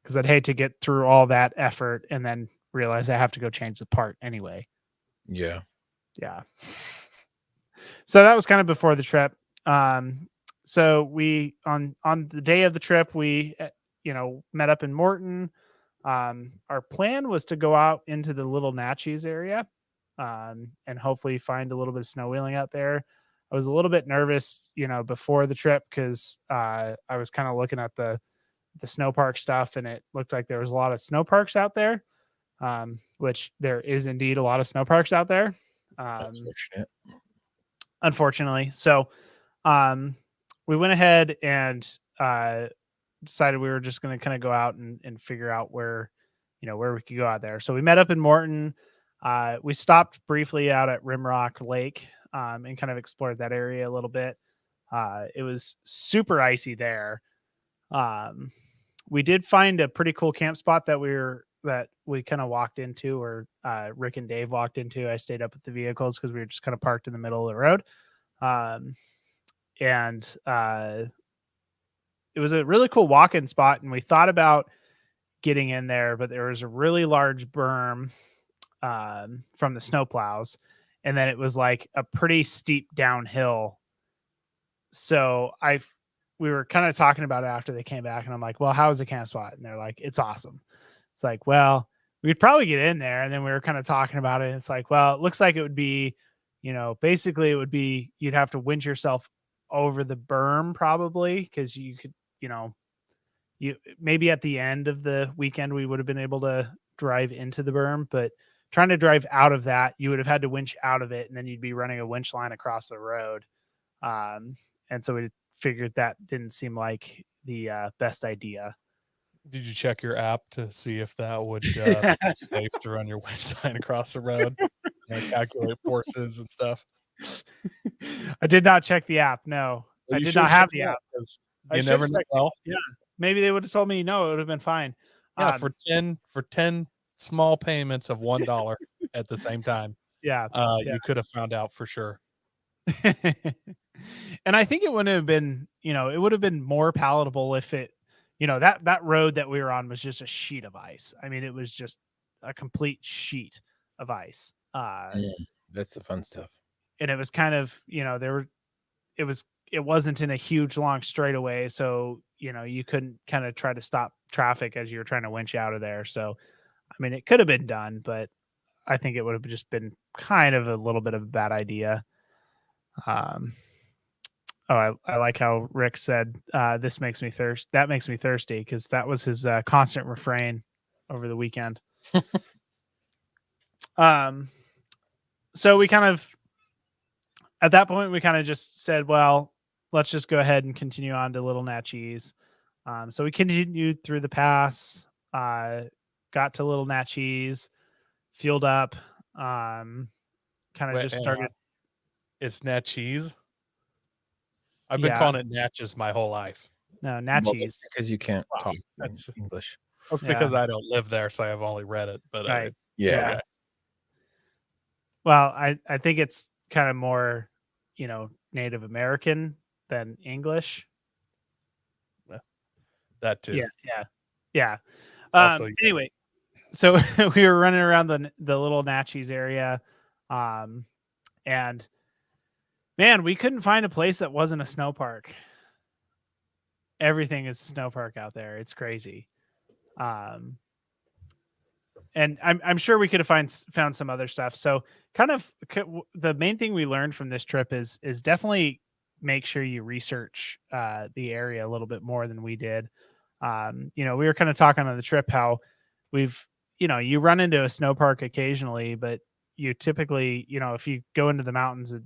because I'd hate to get through all that effort and then realize I have to go change the part anyway. Yeah. So that was kind of before the trip. So we on the day of the trip, we met up in Morton. Our plan was to go out into the Little Natchez area, and hopefully find a little bit of snow wheeling out there. I was a little bit nervous, before the trip, because I was kind of looking at the snow park stuff, and it looked like there was a lot of snow parks out there, which there is indeed a lot of snow parks out there. Unfortunately. So we went ahead and decided we were just going to kind of go out and figure out where we could go out there. So we met up in Morton. We stopped briefly out at Rimrock Lake and kind of explored that area a little bit. It was super icy there. We did find a pretty cool camp spot that we were that we kind of walked into, or Rick and Dave walked into. I stayed up with the vehicles because we were just kind of parked in the middle of the road. And it was a really cool walk-in spot, and we thought about getting in there, but there was a really large berm from the snowplows, and then it was like a pretty steep downhill. So we were kind of talking about it after they came back, and I'm like, well, how is the camp spot? And they're like, it's awesome. It's like, well, we'd probably get in there. And then we were kind of talking about it. And it's like, well, it looks like it would be, basically it would be, you'd have to winch yourself over the berm probably, because you could, you maybe at the end of the weekend we would have been able to drive into the berm, but trying to drive out of that, you would have had to winch out of it, and then you'd be running a winch line across the road. And so we figured that didn't seem like the best idea. Did you check your app to see if that would be safe to run your winch line across the road and calculate forces and stuff? I did not check the app. No, Well, I you did should not have check the it app. out, 'cause I you should never check know. it. Well, Yeah, maybe they would have told me no, it would have been fine. yeah, for 10 small payments of $1 at the same time, Yeah, you could have found out for sure. And I think it wouldn't have been, it would have been more palatable if it, that road that we were on was just a sheet of ice. I mean, it was just a complete sheet of ice. That's the fun stuff. And it was kind of, it wasn't in a huge long straightaway. So, you couldn't kind of try to stop traffic as you were trying to winch out of there. So, I mean, it could have been done, but I think it would have just been kind of a little bit of a bad idea. I like how Rick said, this makes me thirst. That makes me thirsty, because that was his constant refrain over the weekend. So we kind of, at that point, we kind of just said, well, let's just go ahead and continue on to Little Natchez. So we continued through the pass, got to Little Natchez, fueled up, kind of just started. It's Natchez. I've been calling it Natchez my whole life. No, Natchez. Because you can't talk That's English. That's because I don't live there, so I've only read it. But right. Yeah. Okay. Well, I think it's kind of more, Native American than English. That too. Yeah. Also, anyway, so we were running around the Little Natchez area, and man, we couldn't find a place that wasn't a snow park. Everything is a snow park out there. It's crazy. And I'm sure we could have found some other stuff. So kind of the main thing we learned from this trip is definitely make sure you research the area a little bit more than we did. We were kind of talking on the trip how you run into a snow park occasionally, but you typically, if you go into the mountains and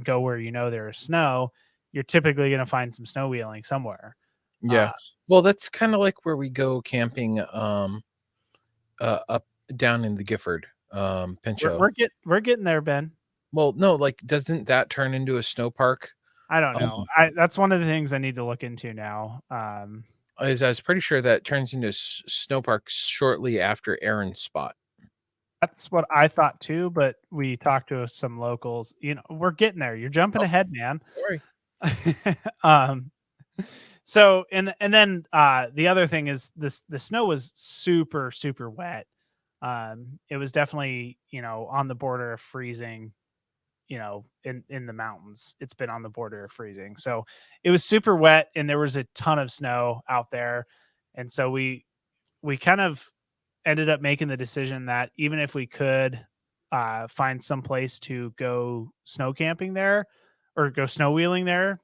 go where there is snow, you're typically going to find some snow wheeling somewhere. Yeah. Well, that's kind of like where we go camping up down in the Gifford Pinchot. We're getting there, Ben. Well, no, like doesn't that turn into a snow park? I don't know. That's one of the things I need to look into now. I was pretty sure that turns into snow park shortly after Aaron's spot. That's what I thought too, but we talked to some locals. We're getting there. You're jumping ahead, man. Sorry. So and then the other thing is the snow was super, super wet. It was definitely, on the border of freezing, in the mountains. It's been on the border of freezing. So it was super wet, and there was a ton of snow out there. And so we kind of ended up making the decision that even if we could find some place to go snow camping there or go snow wheeling there,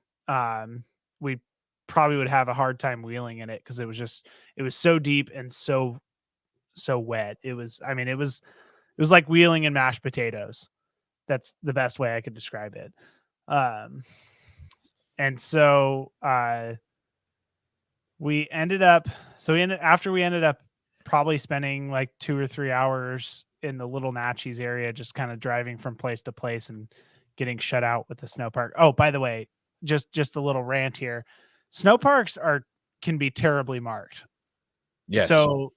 we probably would have a hard time wheeling in it, because it was so deep and so wet. It was like wheeling in mashed potatoes. That's the best way I could describe it. And so after we ended up probably spending like 2 or 3 hours in the Little Natchez area, just kind of driving from place to place and getting shut out with the snow park. Oh, by the way, just a little rant here. Snow parks can be terribly marked. Yes. So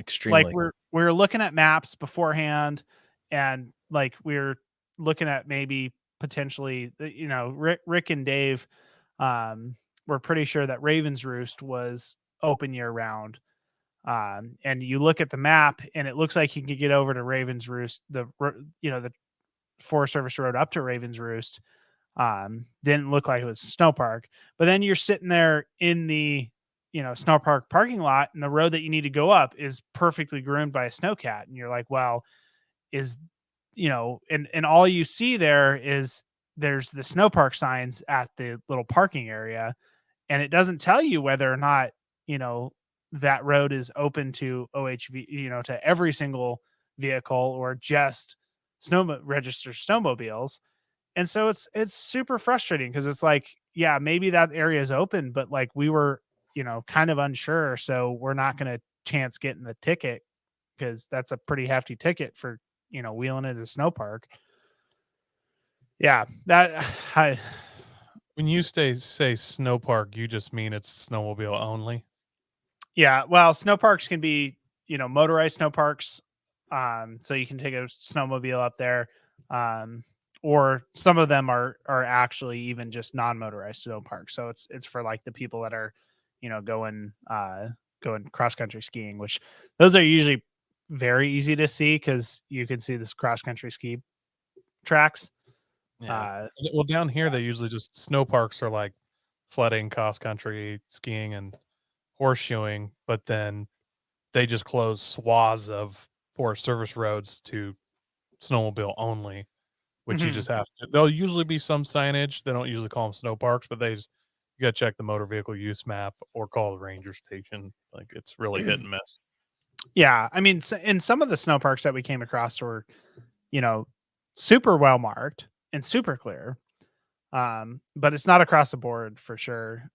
Extremely. Like we're looking at maps beforehand, and like we're looking at maybe potentially, Rick and Dave, were pretty sure that Raven's Roost was open year round. And you look at the map, and it looks like you can get over to Raven's Roost, the Forest Service road up to Raven's Roost. Didn't look like it was snow park, but then you're sitting there in the snow park parking lot, and the road that you need to go up is perfectly groomed by a snowcat, and you're like, well, is and all you see there is there's the snow park signs at the little parking area, and it doesn't tell you whether or not that road is open to OHV, to every single vehicle, or just registered snowmobiles. And so it's super frustrating, because it's like, yeah, maybe that area is open, but like we were, kind of unsure. So we're not going to chance getting the ticket, because that's a pretty hefty ticket for, wheeling into a snow park. Yeah. When you say snow park, you just mean it's snowmobile only? Yeah. Well, snow parks can be, motorized snow parks. So you can take a snowmobile up there. Or some of them are actually even just non-motorized snow parks. So it's for like the people that are, going cross country skiing, which those are usually very easy to see, because you can see this cross country ski tracks. Yeah. Well, down here they usually just snow parks are like sledding, cross country skiing, and horseshoeing, but then they just close swaths of Forest Service roads to snowmobile only, which you just have to. There'll usually be some signage. They don't usually call them snow parks, but you got to check the motor vehicle use map or call the ranger station. Like, it's really hit and miss. Yeah, I mean, in some of the snow parks that we came across were, super well marked and super clear. But it's not across the board for sure.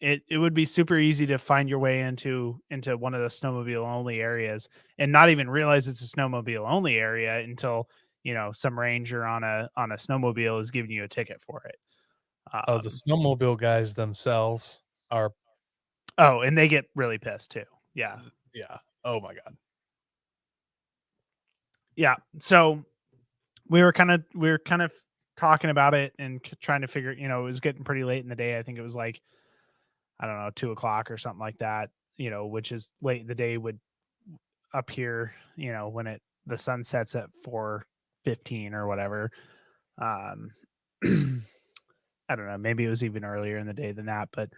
It would be super easy to find your way into one of the snowmobile only areas and not even realize it's a snowmobile only area until some ranger on a snowmobile is giving you a ticket for it. The snowmobile guys themselves are. Oh, and they get really pissed too. Yeah. Yeah. Oh my God. Yeah. So we were kind of talking about it and trying to figure, it was getting pretty late in the day. I think it was like, I don't know, 2:00 or something like that, which is late in the day would up here, when the sun sets at 4:15 or whatever. I don't know, maybe it was even earlier in the day than that, but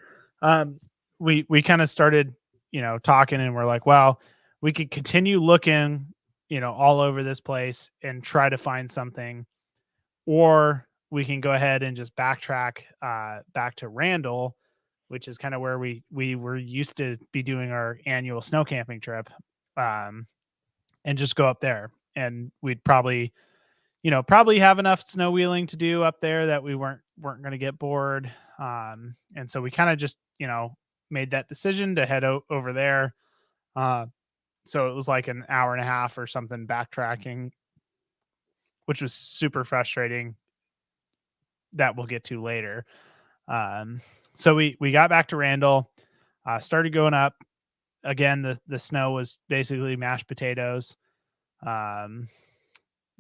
we kind of started, talking, and we're like, well, we could continue looking, all over this place and try to find something, or we can go ahead and just backtrack back to Randall, which is kind of where we were used to be doing our annual snow camping trip, and just go up there, and we'd probably have enough snow wheeling to do up there that we weren't going to get bored. And so we kind of just, made that decision to head over there. So it was like an hour and a half or something backtracking, which was super frustrating. That we'll get to later. So we got back to Randall, started going up again. The snow was basically mashed potatoes.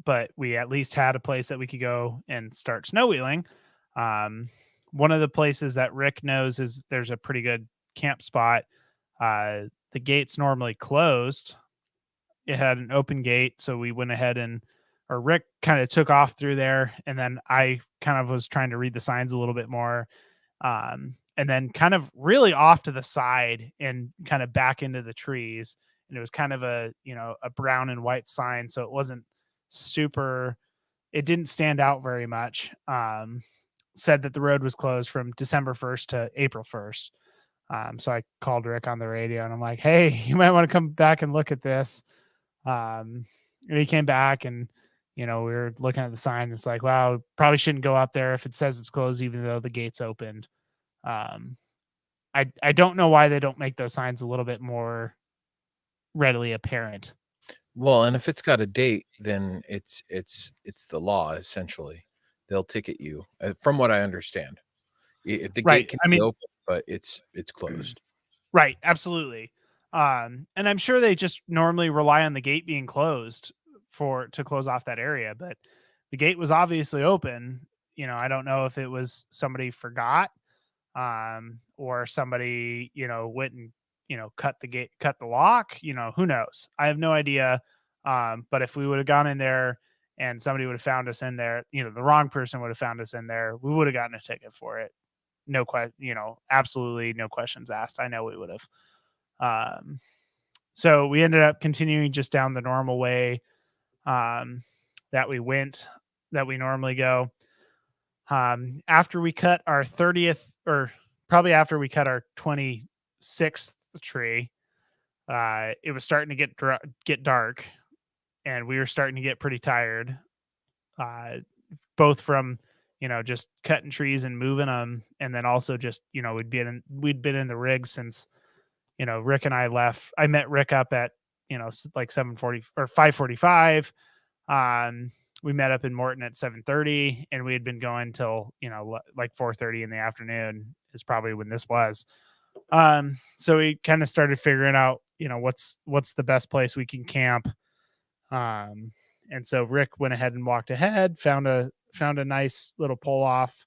But we at least had a place that we could go and start snow wheeling. One of the places that Rick knows is there's a pretty good camp spot. The gate's normally closed. It had an open gate, so we went ahead or Rick kind of took off through there, and then I kind of was trying to read the signs a little bit more. And then kind of really off to the side and kind of back into the trees. And it was kind of a brown and white sign, so it wasn't super, it didn't stand out very much. Said that the road was closed from December 1st to April 1st. So I called Rick on the radio, and I'm like, hey, you might want to come back and look at this. And he came back, and we were looking at the sign. It's like, wow, probably shouldn't go up there if it says it's closed, even though the gate's opened. I don't know why they don't make those signs a little bit more readily apparent. Well, and if it's got a date, then it's the law, essentially. They'll ticket you, from what I understand. The gate can be open, but it's closed. Right, absolutely. And I'm sure they just normally rely on the gate being closed to close off that area, but the gate was obviously open. I don't know if it was somebody forgot, or somebody, went and, cut the lock, who knows? I have no idea. But if we would have gone in there and somebody would have found us in there, the wrong person would have found us in there, we would have gotten a ticket for it. No question, absolutely no questions asked. I know we would have. So we ended up continuing just down the normal way that we normally go. After we cut our 30th, or probably after we cut our 26th tree, it was starting to get dark, and we were starting to get pretty tired, both from just cutting trees and moving them, and then also just we'd been in the rig since Rick and I left. I met Rick up at like 7:40 or 5:45. We met up in Morton at 7:30, and we had been going till like 4:30 in the afternoon is probably when this was. So we kind of started figuring out what's the best place we can camp. And so Rick went ahead and walked ahead, found a nice little pull off,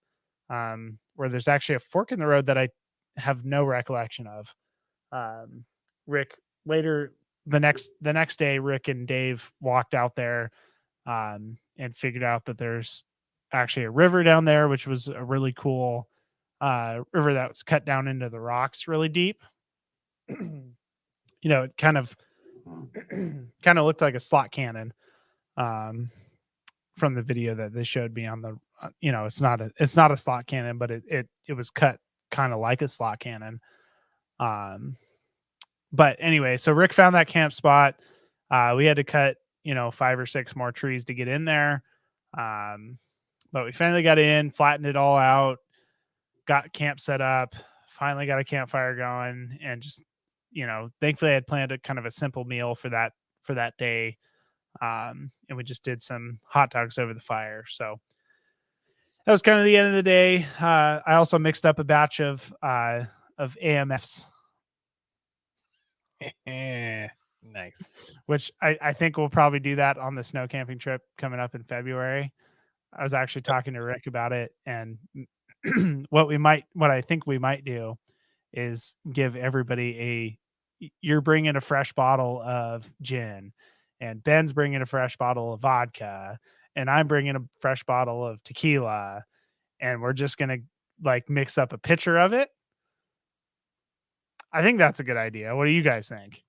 where there's actually a fork in the road that I have no recollection of. Rick later the next day, Rick and Dave walked out there, and figured out that there's actually a river down there, which was a really cool river that was cut down into the rocks really deep. It kind of looked like a slot cannon, from the video that they showed me on the, it's not a slot cannon, but it was cut kind of like a slot cannon. But anyway, so Rick found that camp spot. We had to cut, 5 or 6 more trees to get in there. But we finally got in, flattened it all out, got camp set up, finally got a campfire going, and just, thankfully I had planned a kind of a simple meal for that day. And we just did some hot dogs over the fire. So that was kind of the end of the day. I also mixed up a batch of AMFs. Nice. Which I think we'll probably do that on the snow camping trip coming up in February. I was actually talking to Rick about it, and what I think we might do is give everybody you're bringing a fresh bottle of gin, and Ben's bringing a fresh bottle of vodka, and I'm bringing a fresh bottle of tequila, and we're just going to like mix up a pitcher of it. I think that's a good idea. What do you guys think?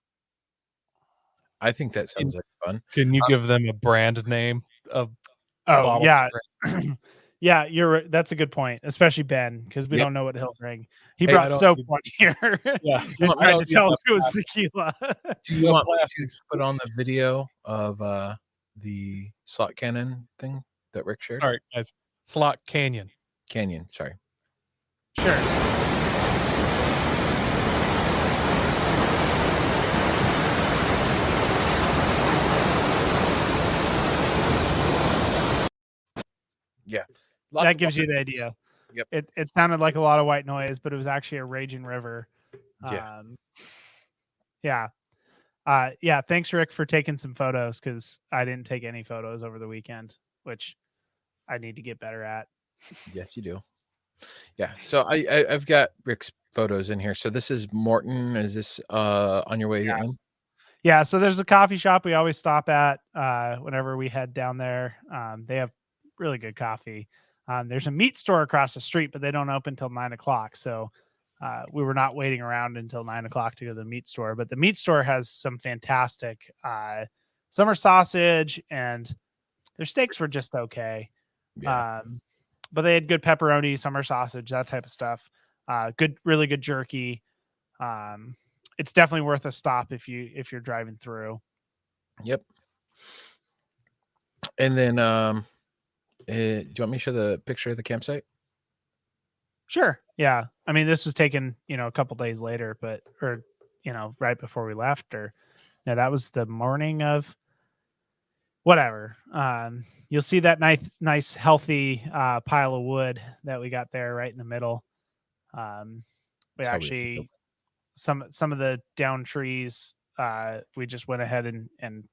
I think that sounds like fun. Can you give them a brand name of? Oh yeah. Yeah, you're right. That's a good point, especially Ben, because we don't know what he'll bring. He brought soap one here. Yeah, he tried to tell us it was tequila. Do you want me to put on the video of the slot cannon thing that Rick shared? All right, guys. Slot Canyon. Sorry. Sure. Yeah. That gives you the idea. Yep. It sounded like a lot of white noise, but it was actually a raging river. Yeah. Yeah. Thanks, Rick, for taking some photos, because I didn't take any photos over the weekend, which I need to get better at. Yes, you do. Yeah. So I've got Rick's photos in here. So this is Morton. Is this on your way in? Yeah. So there's a coffee shop we always stop at whenever we head down there. They have really good coffee. There's a meat store across the street, but they don't open until 9:00. So we were not waiting around until 9:00 to go to the meat store. But the meat store has some fantastic summer sausage, and their steaks were just okay. Yeah. But they had good pepperoni, summer sausage, that type of stuff. Really good jerky. It's definitely worth a stop if you're driving through. Yep. And then do you want me to show the picture of the campsite? Sure. Yeah. I mean, this was taken, a couple days later, right before we left, or no, that was the morning of whatever. You'll see that nice, healthy pile of wood that we got there right in the middle. We actually some of the down trees. We just went ahead and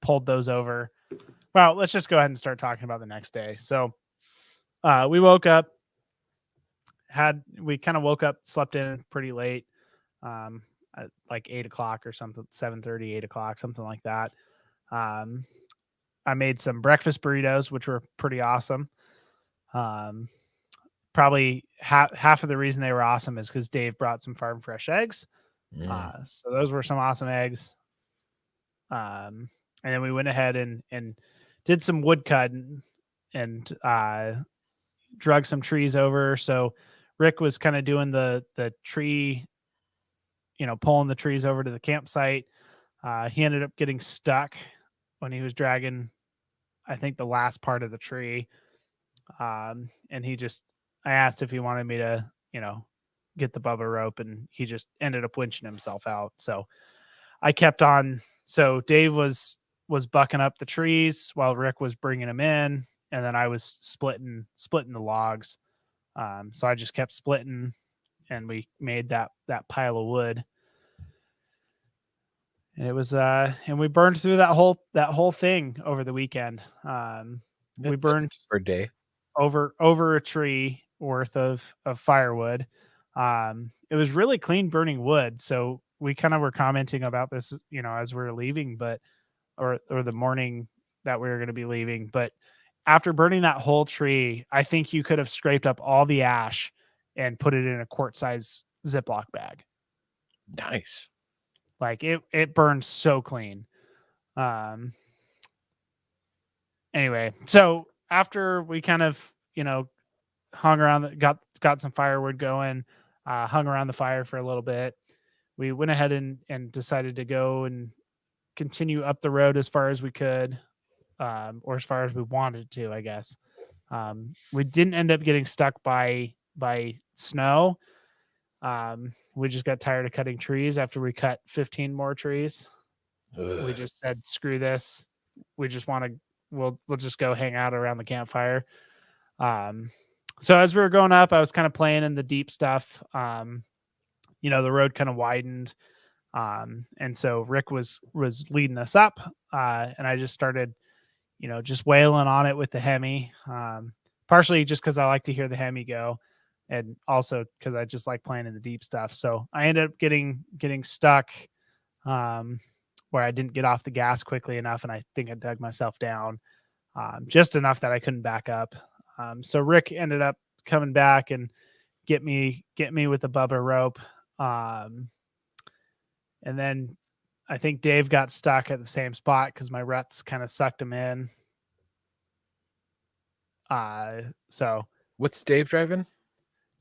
pulled those over. Well, let's just go ahead and start talking about the next day. So we woke up, woke up, slept in pretty late, at like 8 o'clock or something, 7:30, 8 o'clock, something like that. I made some breakfast burritos, which were pretty awesome. Probably half of the reason they were awesome is because Dave brought some farm fresh eggs. So those were some awesome eggs. And then we went ahead and did some wood cutting and drug some trees over. So Rick was kind of doing the tree, pulling the trees over to the campsite. He ended up getting stuck when he was dragging, I think, the last part of the tree. And I asked if he wanted me to, get the bubba rope, and he just ended up winching himself out. So I kept on. So Dave was bucking up the trees while Rick was bringing them in, and then I was splitting the logs. So I just kept splitting, and we made that pile of wood. And it was and we burned through that whole thing over the weekend. We burned for a day over a tree worth of firewood. It was really clean burning wood. So we kind of were commenting about this, as we were leaving, or the morning that we were going to be leaving. But after burning that whole tree, I think you could have scraped up all the ash and put it in a quart size Ziploc bag. Nice. Like it burned so clean. Anyway, so after we kind of, hung around, got some firewood going, hung around the fire for a little bit, we went ahead and decided to go and continue up the road as far as we could, or as far as we wanted to, I guess. We didn't end up getting stuck by snow. We just got tired of cutting trees after we cut 15 more trees. Ugh. We just said, screw this. We just we'll just go hang out around the campfire. So as we were going up, I was kind of playing in the deep stuff. The road kind of widened. And so Rick was leading us up. And I just started, just wailing on it with the Hemi. Partially just because I like to hear the Hemi go, and also because I just like playing in the deep stuff. So I ended up getting stuck, where I didn't get off the gas quickly enough, and I think I dug myself down, just enough that I couldn't back up. So Rick ended up coming back and get me with the bubba rope. And then I think Dave got stuck at the same spot because my ruts kind of sucked him in. So What's Dave driving?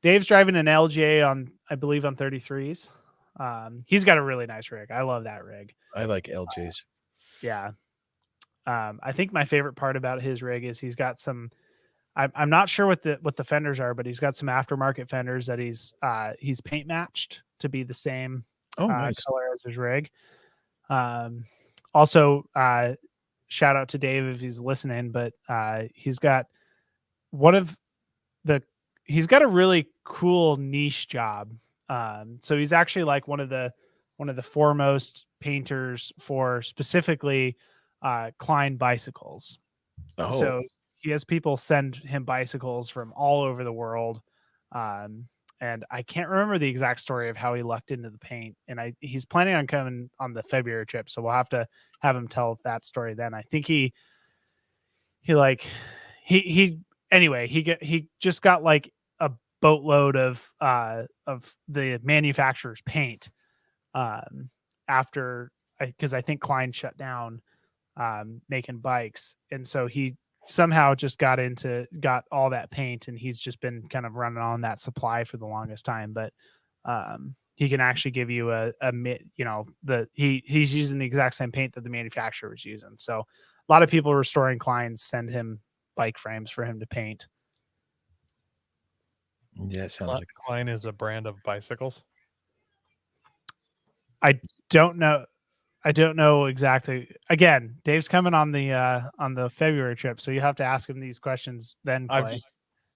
Dave's driving an LJ I believe on 33s. He's got a really nice rig. I love that rig. I like LJs. Yeah. I think my favorite part about his rig is he's got some, I'm not sure what the fenders are, but he's got some aftermarket fenders that he's paint matched to be the same Nice. color as his rig. Also, shout out to Dave if he's listening, but he's got he's got a really cool niche job. So he's actually like one of the foremost painters for specifically Klein bicycles. Oh. So he has people send him bicycles from all over the world. And I can't remember the exact story of how he lucked into the paint. And he's planning on coming on the February trip. So we'll have to have him tell that story then. I think he just got like a boatload of the manufacturer's paint after, because I think Klein shut down making bikes. And so he somehow just got all that paint, and he's just been kind of running on that supply for the longest time. But he can actually give you he's using the exact same paint that the manufacturer was using. So a lot of people restoring Kleins send him bike frames for him to paint. Yeah, it sounds like Klein is a brand of bicycles. I don't know exactly. Again, Dave's coming on the February trip, so you have to ask him these questions then.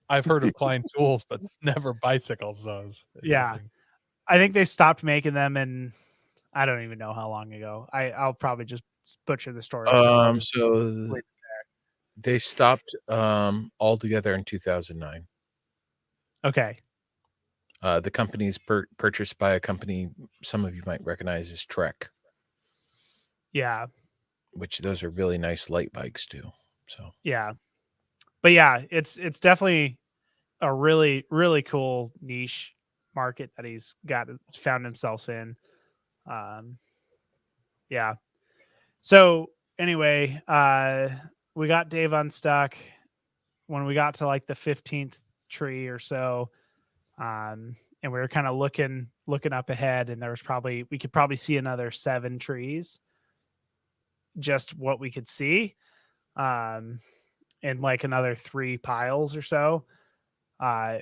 I've heard of Klein tools, but never bicycles. Those. Yeah. I think they stopped making them in, I don't even know how long ago. I'll probably just butcher the story. So they stopped altogether in 2009. Okay. The company is purchased by a company some of you might recognize as Trek, Yeah. which those are really nice light bikes too. So Yeah. But yeah, it's definitely a really, really cool niche market that he's found himself in. Yeah. So anyway, we got Dave unstuck when we got to like the 15th tree or so. And we were kind of looking up ahead, and we could probably see another 7 trees, just what we could see. And like another 3 piles or so.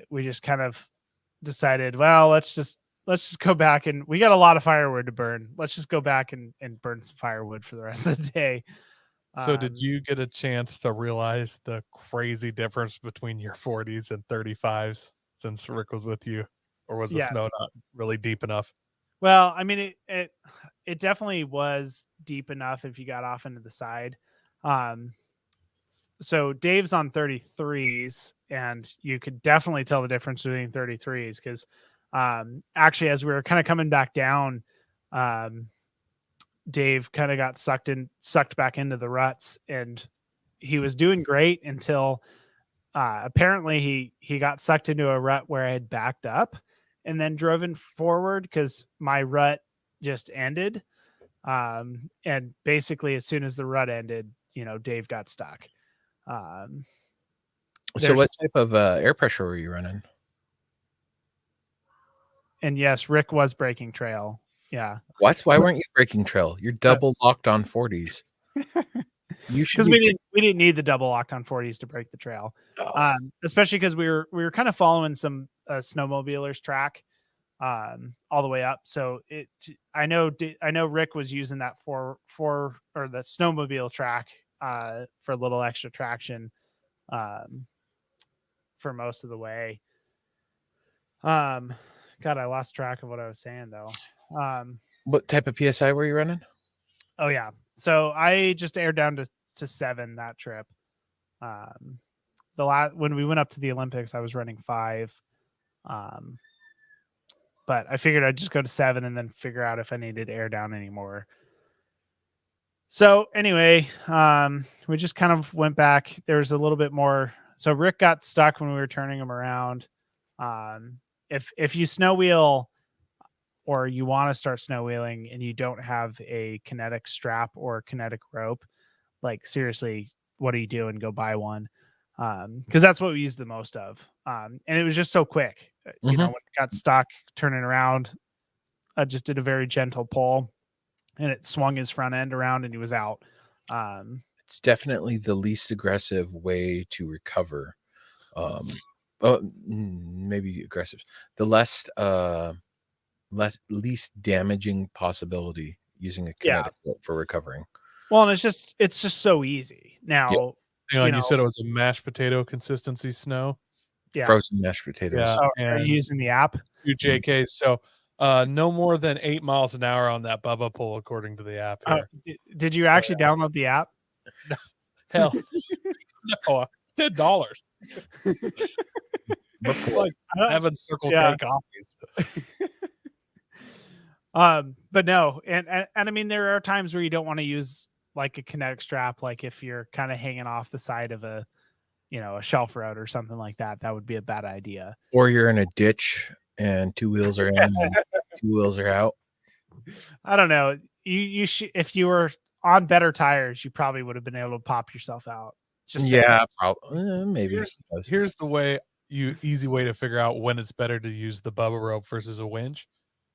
We just kind of decided, well, let's just go back, and we got a lot of firewood to burn. Let's just go back and burn some firewood for the rest of the day. So did you get a chance to realize the crazy difference between your 40s and 35s since Rick was with you? Or was the snow not really deep enough? Well, I mean, it definitely was deep enough if you got off into the side. So Dave's on 33s, and you could definitely tell the difference between 33s because actually, as we were kind of coming back down, Dave kind of got sucked back into the ruts, and he was doing great until apparently he got sucked into a rut where I had backed up and then driven forward because my rut just ended. And basically, as soon as the rut ended, Dave got stuck. So what type of air pressure were you running? And yes, Rick was breaking trail. Yeah. What? Why weren't you breaking trail? You're double locked on 40s. You should because we didn't need the double locked on 40s to break the trail. Especially because we were kind of following some snowmobilers track all the way up. So I know Rick was using that for or the snowmobile track for a little extra traction for most of the way. God, I lost track of what I was saying though. What type of PSI were you running? Oh yeah. So I just aired down to 7 that trip. When we went up to the Olympics, I was running 5. But I figured I'd just go to 7 and then figure out if I needed air down anymore. So anyway, we just kind of went back. There was a little bit more. So Rick got stuck when we were turning him around. If you snow wheel or you want to start snow wheeling and you don't have a kinetic strap or kinetic rope, like seriously, what are you doing? Go buy one. Because that's what we used the most of. And it was just so quick. When it got stuck turning around, I just did a very gentle pull and it swung his front end around and he was out. It's definitely the least aggressive way to recover. Maybe aggressive. The least damaging possibility using a kinetic rope for recovering. Well, and it's just so easy now. You said it was a mashed potato consistency snow. Yeah. Frozen mashed potatoes. Yeah. Are you using the app? 2 JKs. So no more than 8 miles an hour on that Bubba pull, according to the app here. Did you actually download the app? No. Hell, no. It's $10. It's like 7 Circle K coffees. But no, and I mean there are times where you don't want to use like a kinetic strap, like if you're kind of hanging off the side of a shelf road or something like that. That would be a bad idea. Or you're in a ditch and 2 wheels are in and 2 wheels are out. I don't know. You should, if you were on better tires, you probably would have been able to pop yourself out. Probably maybe. Here's the easy way to figure out when it's better to use the Bubba rope versus a winch.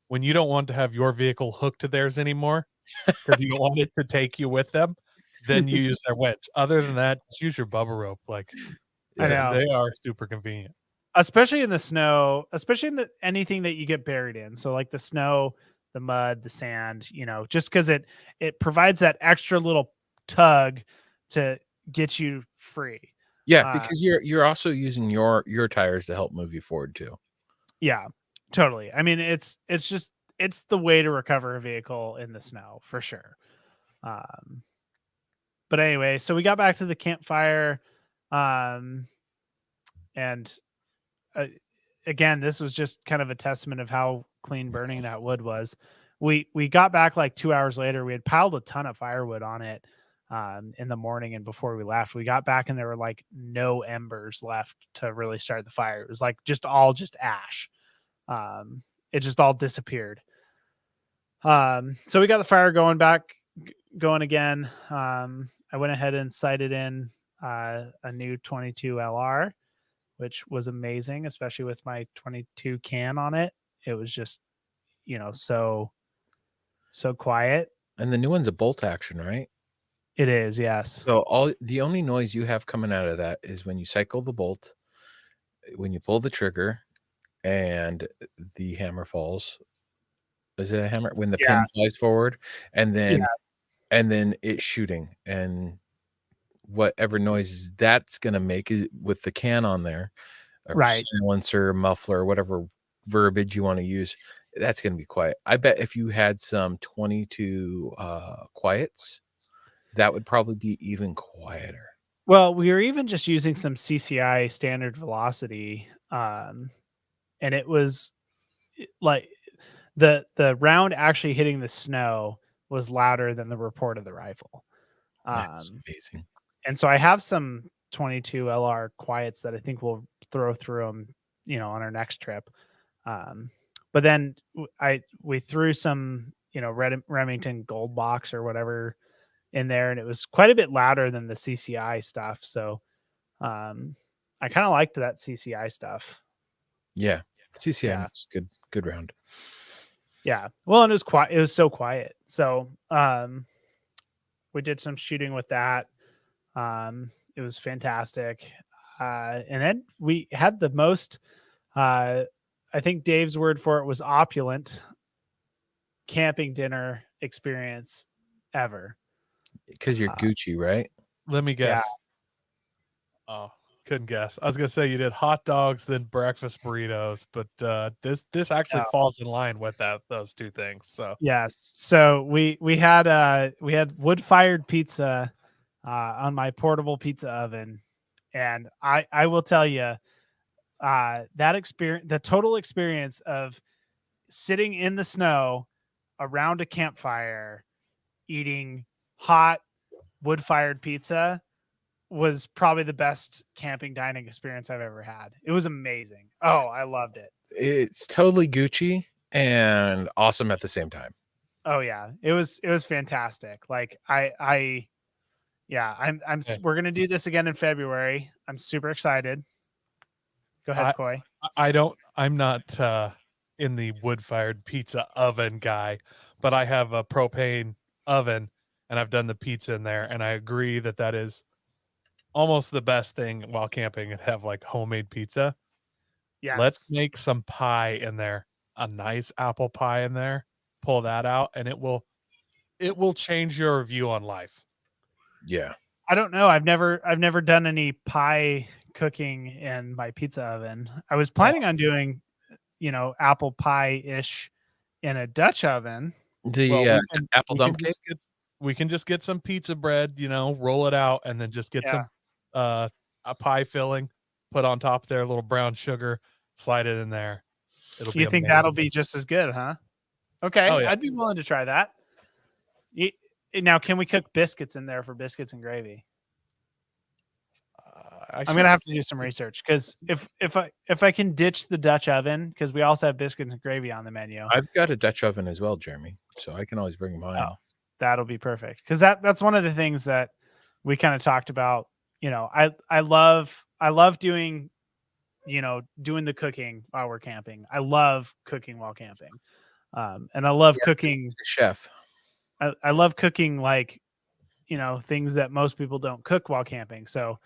When you don't want to have your vehicle hooked to theirs anymore because you don't want it to take you with them, then you use their winch. Other than that, just use your Bubba rope. I know they are super convenient, especially in the snow, especially in anything that you get buried in. So like the snow, the mud, the sand, just because it provides that extra little tug to get you free. Yeah, because you're also using your tires to help move you forward too. Yeah, Totally. I mean, it's the way to recover a vehicle in the snow for sure. But anyway, so we got back to the campfire, and again, this was just kind of a testament of how clean burning that wood was. We got back like 2 hours later. We had piled a ton of firewood on it in the morning, and before we left, we got back and there were like no embers left to really start the fire. It was like just ash. It just all disappeared. So we got the fire going again. I went ahead and sighted in a new 22 LR, which was amazing, especially with my 22 can on it. It was just, so quiet. And the new one's a bolt action, right? It is, yes. So the only noise you have coming out of that is when you cycle the bolt, when you pull the trigger, and the hammer falls. Is it a hammer? When the pin flies forward, and then it's shooting, and whatever noise that's going to make with the can on there, right? Silencer, muffler, whatever verbiage you want to use, that's going to be quiet. I bet if you had some 22 quiets, that would probably be even quieter. Well, we were even just using some CCI standard velocity, and it was like the round actually hitting the snow was louder than the report of the rifle. That's amazing. And so I have some 22 LR quiets that I think we'll throw through them, on our next trip. But then we threw some, Remington Gold Box or whatever in there, and it was quite a bit louder than the CCI stuff. So I kind of liked that CCI stuff. Yeah, CCI is good round. Yeah. Well, and it was quiet. It was so quiet. So we did some shooting with that. It was fantastic. And then we had the most, I think Dave's word for it was opulent camping dinner experience ever. Because you're Gucci, right? Let me guess. Yeah. Oh, couldn't guess. I was gonna say you did hot dogs, then breakfast burritos, but this actually falls in line with those two things. So yes. So we had wood-fired pizza on my portable pizza oven, and I will tell you that experience, the total experience of sitting in the snow around a campfire eating hot wood-fired pizza was probably the best camping dining experience I've ever had. It was amazing. Oh, I loved it. It's totally Gucci and awesome at the same time. Oh yeah, it was fantastic. Like we're gonna do this again in February. I'm super excited. Go ahead, Coy. I'm not in the wood-fired pizza oven guy, but I have a propane oven and I've done the pizza in there, and I agree that is almost the best thing while camping and have like homemade pizza. Yes. Let's make some pie in there, a nice apple pie in there. Pull that out, and it will change your view on life. Yeah. I don't know. I've never done any pie cooking in my pizza oven. I was planning on doing, apple pie ish in a Dutch oven. Apple dump cake. We can just get some pizza bread, roll it out, and then just get some a pie filling, put on top there, a little brown sugar, slide it in there. You think amazing. That'll be just as good, huh? Okay, oh, yeah. I'd be willing to try that. Now, can we cook biscuits in there for biscuits and gravy? I'm gonna have to do some research, because if I can ditch the Dutch oven, because we also have biscuits and gravy on the menu. I've got a Dutch oven as well, Jeremy, so I can always bring mine. Oh, that'll be perfect, because that's one of the things that we kind of talked about. I love doing, doing the cooking while we're camping. I love cooking while camping, and I love cooking. Chef. I love cooking, like, things that most people don't cook while camping. So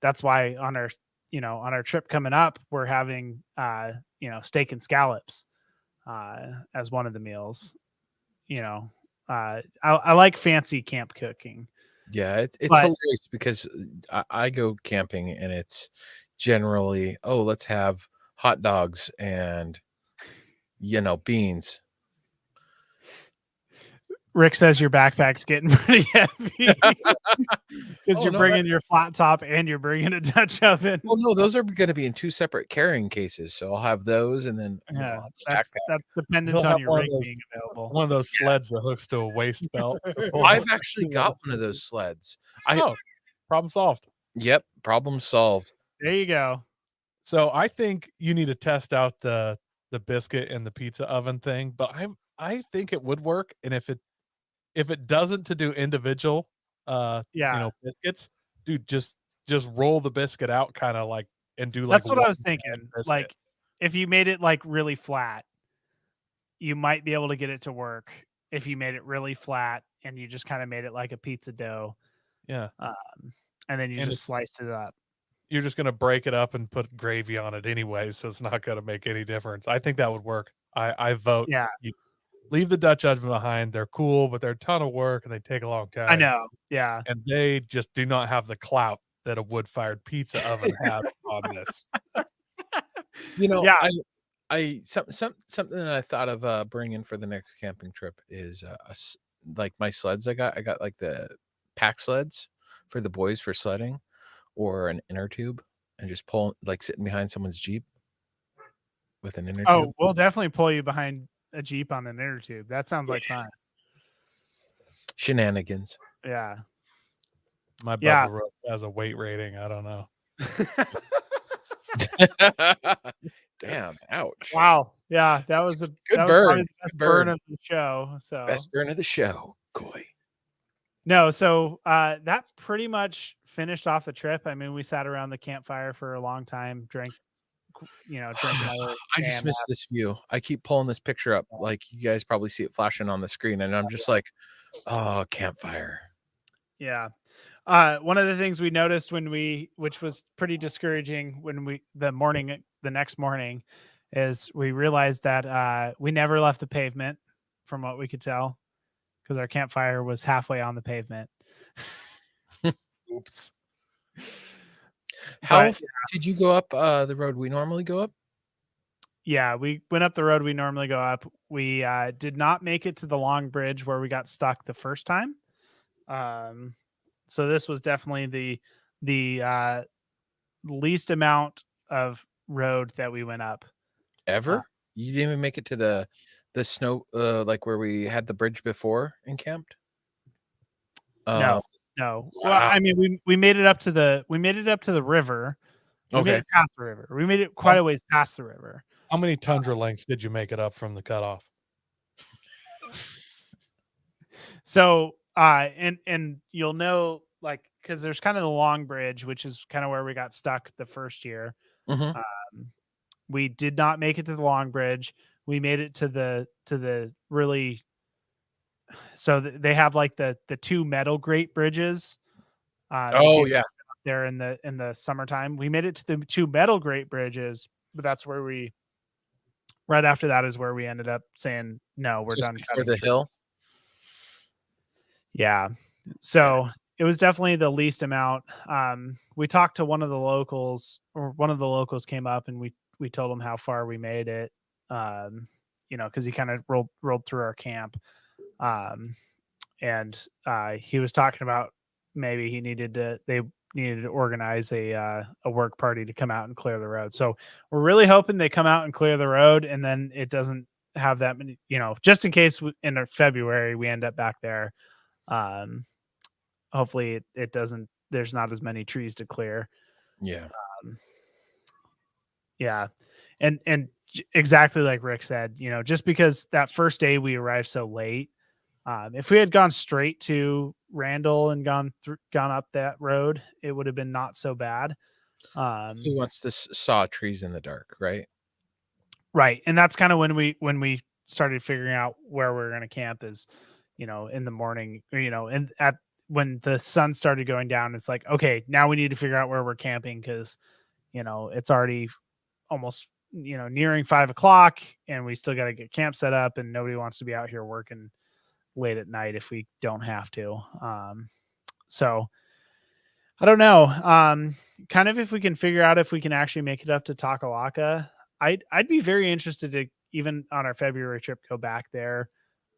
that's why on our trip coming up, we're having steak and scallops as one of the meals. I like fancy camp cooking. Yeah, it's hilarious, because I go camping and it's generally, let's have hot dogs and beans. Rick says your backpack's getting pretty heavy because you're no, bringing your flat top and you're bringing a Dutch oven. Well, no, those are going to be in 2 separate carrying cases, so I'll have those, and then I'll Yeah, have the backpack. that's dependent He'll on have your one of rig those- being available. One of those sleds that hooks to a waist belt. I've actually got one of those sleds. Oh, problem solved. Yep, problem solved. There you go. So I think you need to test out the biscuit and the pizza oven thing, but I think it would work. And if it doesn't to do individual biscuits, dude, just roll the biscuit out kind of like and do like That's what I one was thinking. biscuit. Like if you made it like really flat, you might be able to get it to work. If you made it really flat and you just kind of made it like a pizza dough, yeah, and then you And just sliced it up. you're just gonna break it up and put gravy on it anyway, so it's not gonna make any difference. I think that would work. I vote. Yeah, You leave the Dutch oven behind. They're cool, but they're a ton of work and they take a long time. I know. Yeah, And they just do not have the clout that a wood-fired pizza oven has on this. Yeah. Something that I thought of bringing for the next camping trip is like my sleds. I got like the pack sleds for the boys for sledding, or an inner tube, and just pull like sitting behind someone's Jeep with an inner tube. Oh, we'll definitely pull you behind a Jeep on an inner tube. That sounds like fun. Shenanigans. Yeah. My Yeah. Bubba rope has a weight rating. I don't know. Damn, ouch. Wow. Yeah, that was a Good that was burn. probably the best Good burn burn. of the show. So Best burn of the show. Coy. no, so that pretty much finished off the trip. I mean, we sat around the campfire for a long time, drank another I just can. missed this view. I keep pulling this picture up. Like you guys probably see it flashing on the screen, and I'm just like, oh, campfire. Yeah. One of the things we noticed which was pretty discouraging when the next morning, is we realized that we never left the pavement, from what we could tell, because our campfire was halfway on the pavement. Oops. How But, did you go up the road we normally go up? yeah, we went up the road we normally go up. We did not make it to the long bridge where we got stuck the first time. So this was definitely the least amount of road that we went up. Ever? You didn't even make it to the snow, like where we had the bridge before and camped? No. Well, Wow. I mean, we made it up to the river. We made Okay. it past the river. We made it quite a ways past the river. How many tundra lengths did you make it up from the cutoff? So, and you'll know, like, because there's kind of the long bridge, which is kind of where we got stuck the first year. Mhm. We did not make it to the long bridge. We made it to the really. So they have like the 2 metal grate bridges. Oh yeah. There in the summertime, we made it to the 2 metal grate bridges, but that's where right after that is where we ended up saying no, we're Just done before cutting the hill. trees. Yeah. So it was definitely the least amount. We talked to one of the locals, or one of the locals came up, and we told him how far we made it. Because he kind of rolled through our camp. And he was talking about maybe they needed to organize a work party to come out and clear the road. So we're really hoping they come out and clear the road, and then it doesn't have that many, just in case in February we end up back there. Hopefully it doesn't, there's not as many trees to clear. Yeah. Yeah. And exactly like Rick said, just because that first day we arrived so late, if we had gone straight to Randall and gone up that road, it would have been not so bad. Who wants to saw trees in the dark, right? Right. And that's kind of when we started figuring out where we're going to camp is, in the morning, and when the sun started going down, it's like, okay, now we need to figure out where we're camping, because, it's already almost, nearing 5:00, and we still got to get camp set up, and nobody wants to be out here working late at night if we don't have to. So I don't know. Kind of if we can figure out if we can actually make it up to Takalaka, I'd be very interested to even on our February trip, go back there.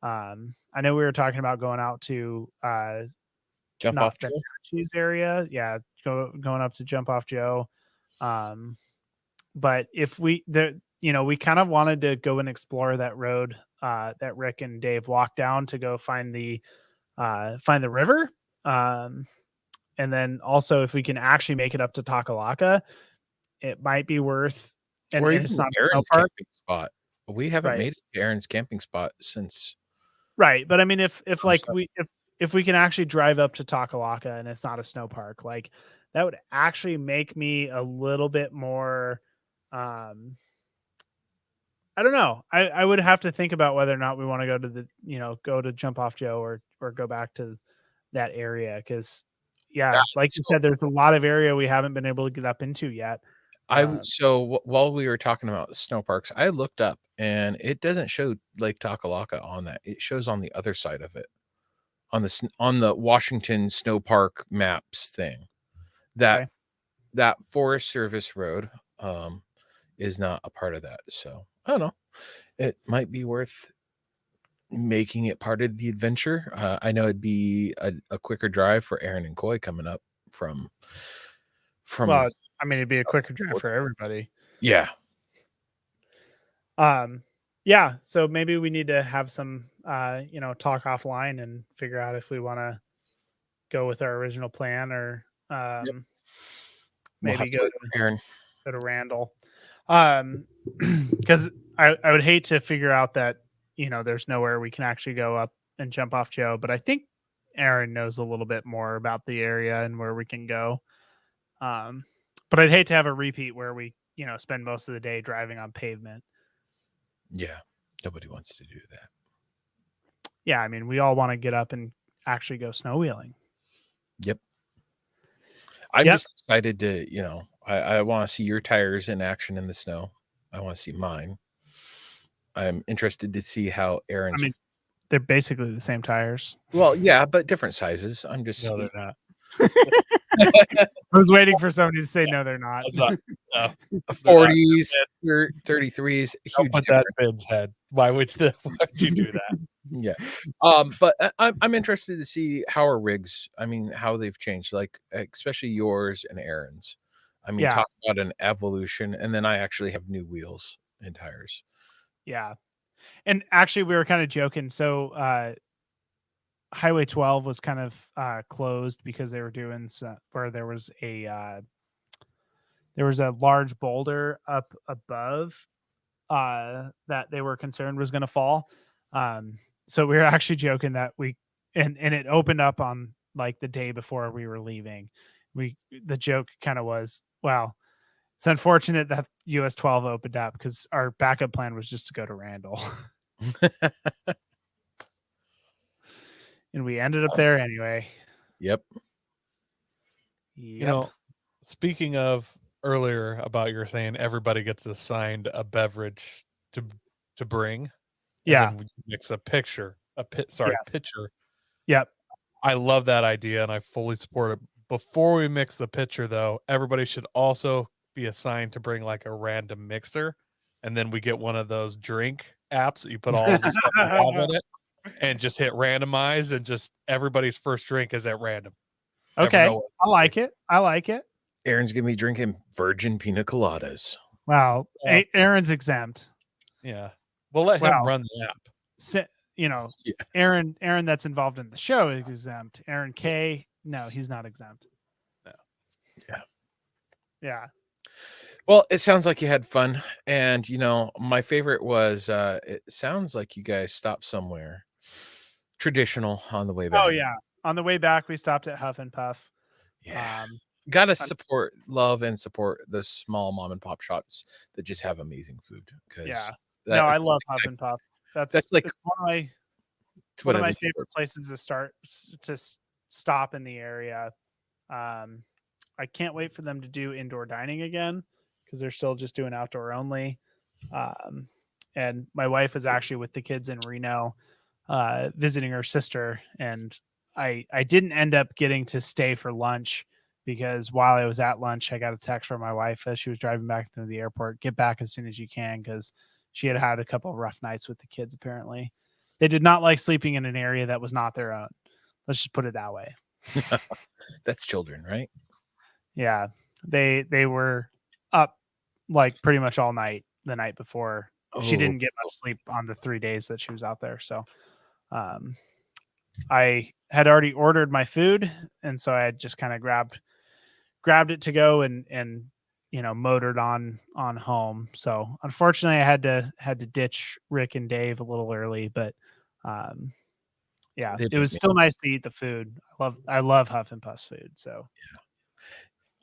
I know we were talking about going out to Jump not off the Joe? cheese area. Yeah, going up to Jump Off Joe. But if we we kind of wanted to go and explore that road that Rick and Dave walked down to go find the river. And then also if we can actually make it up to Takalaka, it might be worth. And Or it's even not a snow Aaron's park, camping spot. We haven't right? made it to Aaron's camping spot since. Right, but I mean, if like so- if we can actually drive up to Takalaka and it's not a snow park, like that would actually make me a little bit more. I don't know. I would have to think about whether or not we want to go to go to Jump Off Joe or go back to that area because, yeah, like you so said, there's a lot of area we haven't been able to get up into yet. While we were talking about the snow parks, I looked up and it doesn't show Lake Takalaka on that. It shows on the other side of it, on the Washington Snow Park maps thing. That Okay. that Forest Service road is not a part of that. So I don't know. It might be worth making it part of the adventure. I know it'd be a quicker drive for Aaron and Coy coming up from. Well, I mean, it'd be a quicker drive for everybody. Yeah. Yeah. So maybe we need to have some, talk offline and figure out if we want to go with our original plan or maybe go to Randall. Because I would hate to figure out that, there's nowhere we can actually go up and Jump Off Joe, but I think Aaron knows a little bit more about the area and where we can go. But I'd hate to have a repeat where we, spend most of the day driving on pavement. Yeah. Nobody wants to do that. Yeah. I mean, we all want to get up and actually go snow wheeling. Yep. I'm just excited to, I want to see your tires in action in the snow. I want to see mine. I'm interested to see how Aaron's. I mean, they're basically the same tires. Well, yeah, but different sizes. I'm just. No, they're not. I was waiting for somebody to say no, they're not. 40s, 33s. Don't put that in Ben's head. Why would you do that? Yeah. But I'm interested to see how our rigs, how they've changed, like especially yours and Aaron's. Talk about an evolution, and then I actually have new wheels and tires. Yeah. And actually we were kind of joking. So Highway 12 was kind of closed because they were doing where there was a large boulder up above that they were concerned was going to fall. So we were actually joking that and it opened up on like the day before we were leaving. The joke kind of was, wow, it's unfortunate that US 12 opened up because our backup plan was just to go to Randall. And we ended up there anyway. Yep. Speaking of earlier about your saying everybody gets assigned a beverage to bring. Yeah. And then we mix a picture. Pitcher. Yep. I love that idea and I fully support it. Before we mix the pitcher, though, everybody should also be assigned to bring like a random mixer. And then we get one of those drink apps that you put all of the stuff you have in it. And just hit randomize, and just everybody's first drink is at random. Okay, I like it. Aaron's gonna be drinking virgin pina coladas. Wow, Aaron's exempt. Yeah, we'll let him run the app. Aaron that's involved in the show is exempt. Aaron K, no, he's not exempt. No. Yeah. Well, it sounds like you had fun, and my favorite was. It sounds like you guys stopped somewhere traditional on the way back. Oh yeah, on the way back we stopped at Huff and Puff. Yeah, gotta love and support those small mom and pop shops that just have amazing food. I love Huff and Puff. That's like one of my favorite places to stop in the area. I can't wait for them to do indoor dining again because they're still just doing outdoor only. And my wife is actually with the kids in Reno visiting her sister, and I didn't end up getting to stay for lunch because while I was at lunch, I got a text from my wife as she was driving back to the airport, get back as soon as you can because she had had a couple of rough nights with the kids. Apparently, they did not like sleeping in an area that was not their own. Let's just put it that way. That's children, right? Yeah, they were up like pretty much all night the night before. She didn't get much sleep on the 3 days that she was out there. So, I had already ordered my food, and so I had just kind of grabbed it to go and motored on home. So unfortunately, I had to ditch Rick and Dave a little early, but yeah, it was still nice to eat the food. I love Huff and Puff's food. So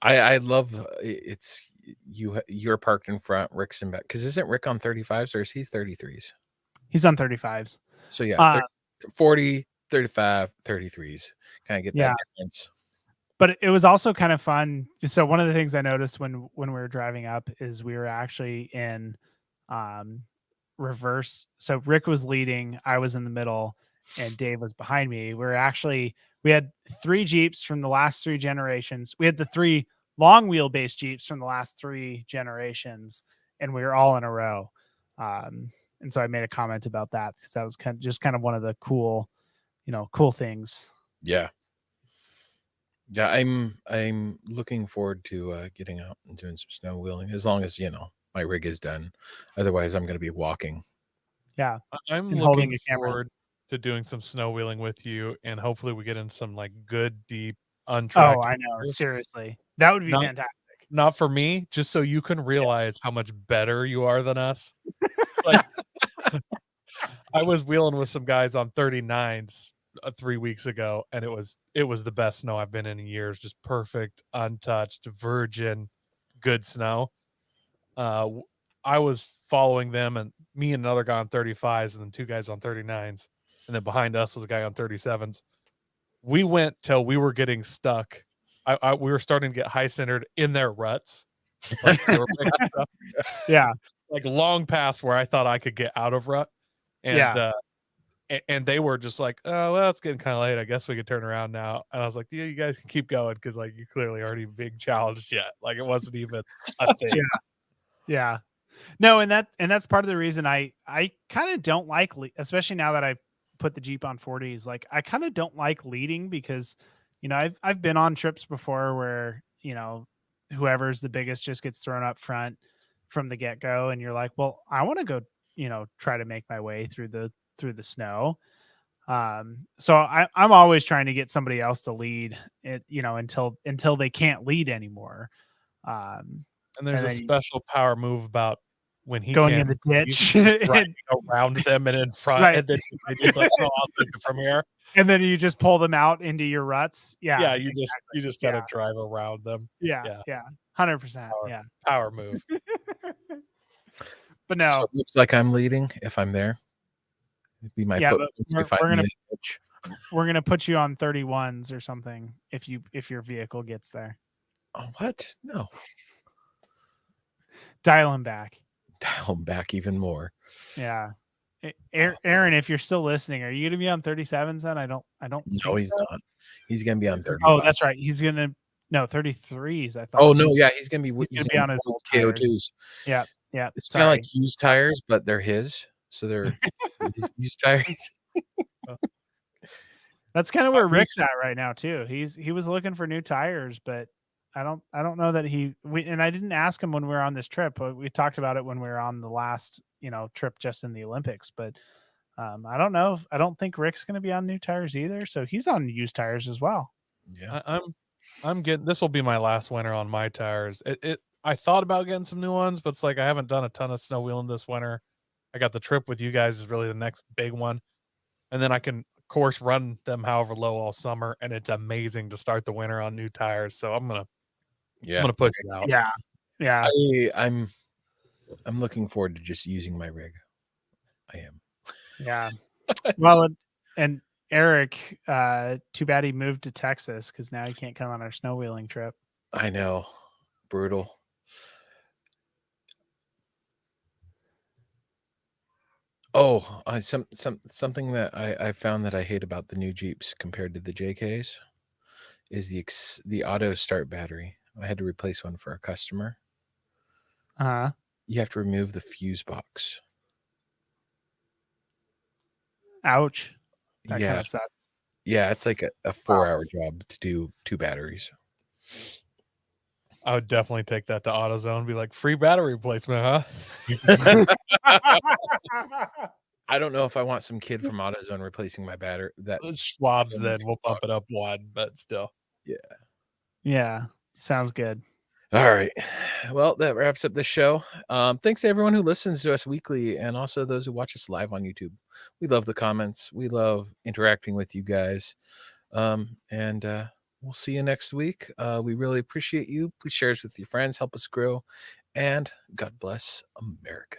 I love it's you're parked in front, Rick's in back, because isn't Rick on 35s or is he 33s? He's on 35s. So yeah, 40, 35, 33s. Kind of get that difference. But it was also kind of fun. So one of the things I noticed when we were driving up is we were actually in reverse. So Rick was leading, I was in the middle, and Dave was behind me. We had 3 Jeeps from the last 3 generations. We had the 3 long wheelbase Jeeps from the last 3 generations, and we were all in a row. And so I made a comment about that because that was kind of one of the cool things. Yeah. Yeah, I'm looking forward to getting out and doing some snow wheeling, as long as my rig is done. Otherwise, I'm going to be walking. Yeah, I'm looking forward to doing some snow wheeling with you, and hopefully we get in some like good deep untracked. Oh, I know. Seriously, that would be fantastic. Not for me, just so you can realize how much better you are than us. Like, I was wheeling with some guys on 39s 3 weeks ago, and it was the best snow I've been in years. Just perfect, untouched, virgin, good snow. I was following them, and me and another guy on 35s, and then 2 guys on 39s, and then behind us was a guy on 37s. We went till we were getting stuck. We were starting to get high centered in their ruts. Like they were picking stuff. Yeah, like long past where I thought I could get out of rut, and and they were just like, oh, well, it's getting kind of late. I guess we could turn around now. And I was like, yeah, you guys can keep going because like you clearly aren't even being challenged yet. Like it wasn't even a thing. Yeah. No, and that's part of the reason I kind of don't like, especially now that I put the Jeep on 40s. Like I kind of don't like leading because, I've been on trips before where whoever's the biggest just gets thrown up front from the get go, and you're like, well, I want to go, try to make my way through the snow. So I'm always trying to get somebody else to lead it, until they can't lead anymore. And there's a special power move about when he going in the ditch and around them and in front, right. And then they do like, oh, I'll take it from here. And then you just pull them out into your ruts. Yeah. Yeah. You just gotta drive around them. Yeah. 100%. Yeah. Power move. But no. So it looks like I'm leading if I'm there. It'd be my footprints if I'm in the ditch. We're gonna put you on 31s or something if your vehicle gets there. Oh, what? No. Dial him back. Dial him back even more. Yeah. Aaron, if you're still listening, are you going to be on 37s then? I don't. No, he's not. He's going to be on 30. Oh, that's right. He's going to 33s. I thought. Oh no, yeah, he's going to be. He's be on his old KO2s. Yeah. It's kind of like used tires, but they're his, so they're his used tires. That's kind of where Rick's at right now too. He was looking for new tires, but I don't know that and I didn't ask him when we were on this trip, but we talked about it when we were on the last, trip just in the Olympics, but I don't know. I don't think Rick's going to be on new tires either. So he's on used tires as well. Yeah. I'm getting, this will be my last winter on my tires. I thought about getting some new ones, but it's like, I haven't done a ton of snow wheeling this winter. I got the trip with you guys is really the next big one. And then I can of course run them however low all summer. And it's amazing to start the winter on new tires. So I'm going to push it out. Yeah. I'm looking forward to just using my rig. I am. Yeah. Well, and Eric, too bad he moved to Texas because now he can't come on our snow wheeling trip. I know. Brutal. Oh, something that I found that I hate about the new Jeeps compared to the JKs is the auto start battery. I had to replace one for a customer. You have to remove the fuse box. Ouch. That yeah. kind of sucks. Yeah, it's like a 4-hour job to do 2 batteries. I would definitely take that to AutoZone and be like, free battery replacement, huh? I don't know if I want some kid from AutoZone replacing my battery. Schwab's then we'll bump it up one, but still. Yeah. Yeah, sounds good. All right. Well, that wraps up the show. Thanks to everyone who listens to us weekly and also those who watch us live on YouTube. We love the comments. We love interacting with you guys. And we'll see you next week. We really appreciate you. Please share us with your friends. Help us grow. And God bless America.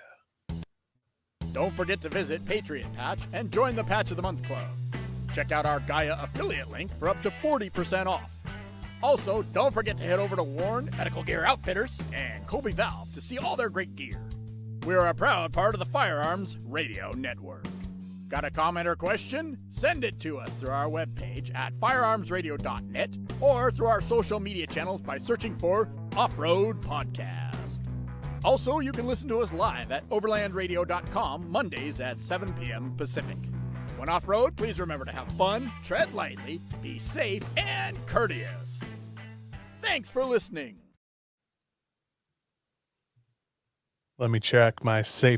Don't forget to visit Patriot Patch and join the Patch of the Month Club. Check out our Gaia affiliate link for up to 40% off. Also, don't forget to head over to Warren Medical Gear Outfitters and Colby Valve to see all their great gear. We're a proud part of the Firearms Radio Network. Got a comment or question? Send it to us through our webpage at firearmsradio.net or through our social media channels by searching for Off-Road Podcast. Also, you can listen to us live at overlandradio.com Mondays at 7 p.m. Pacific. When off-road, please remember to have fun, tread lightly, be safe, and courteous. Thanks for listening. Let me check my safe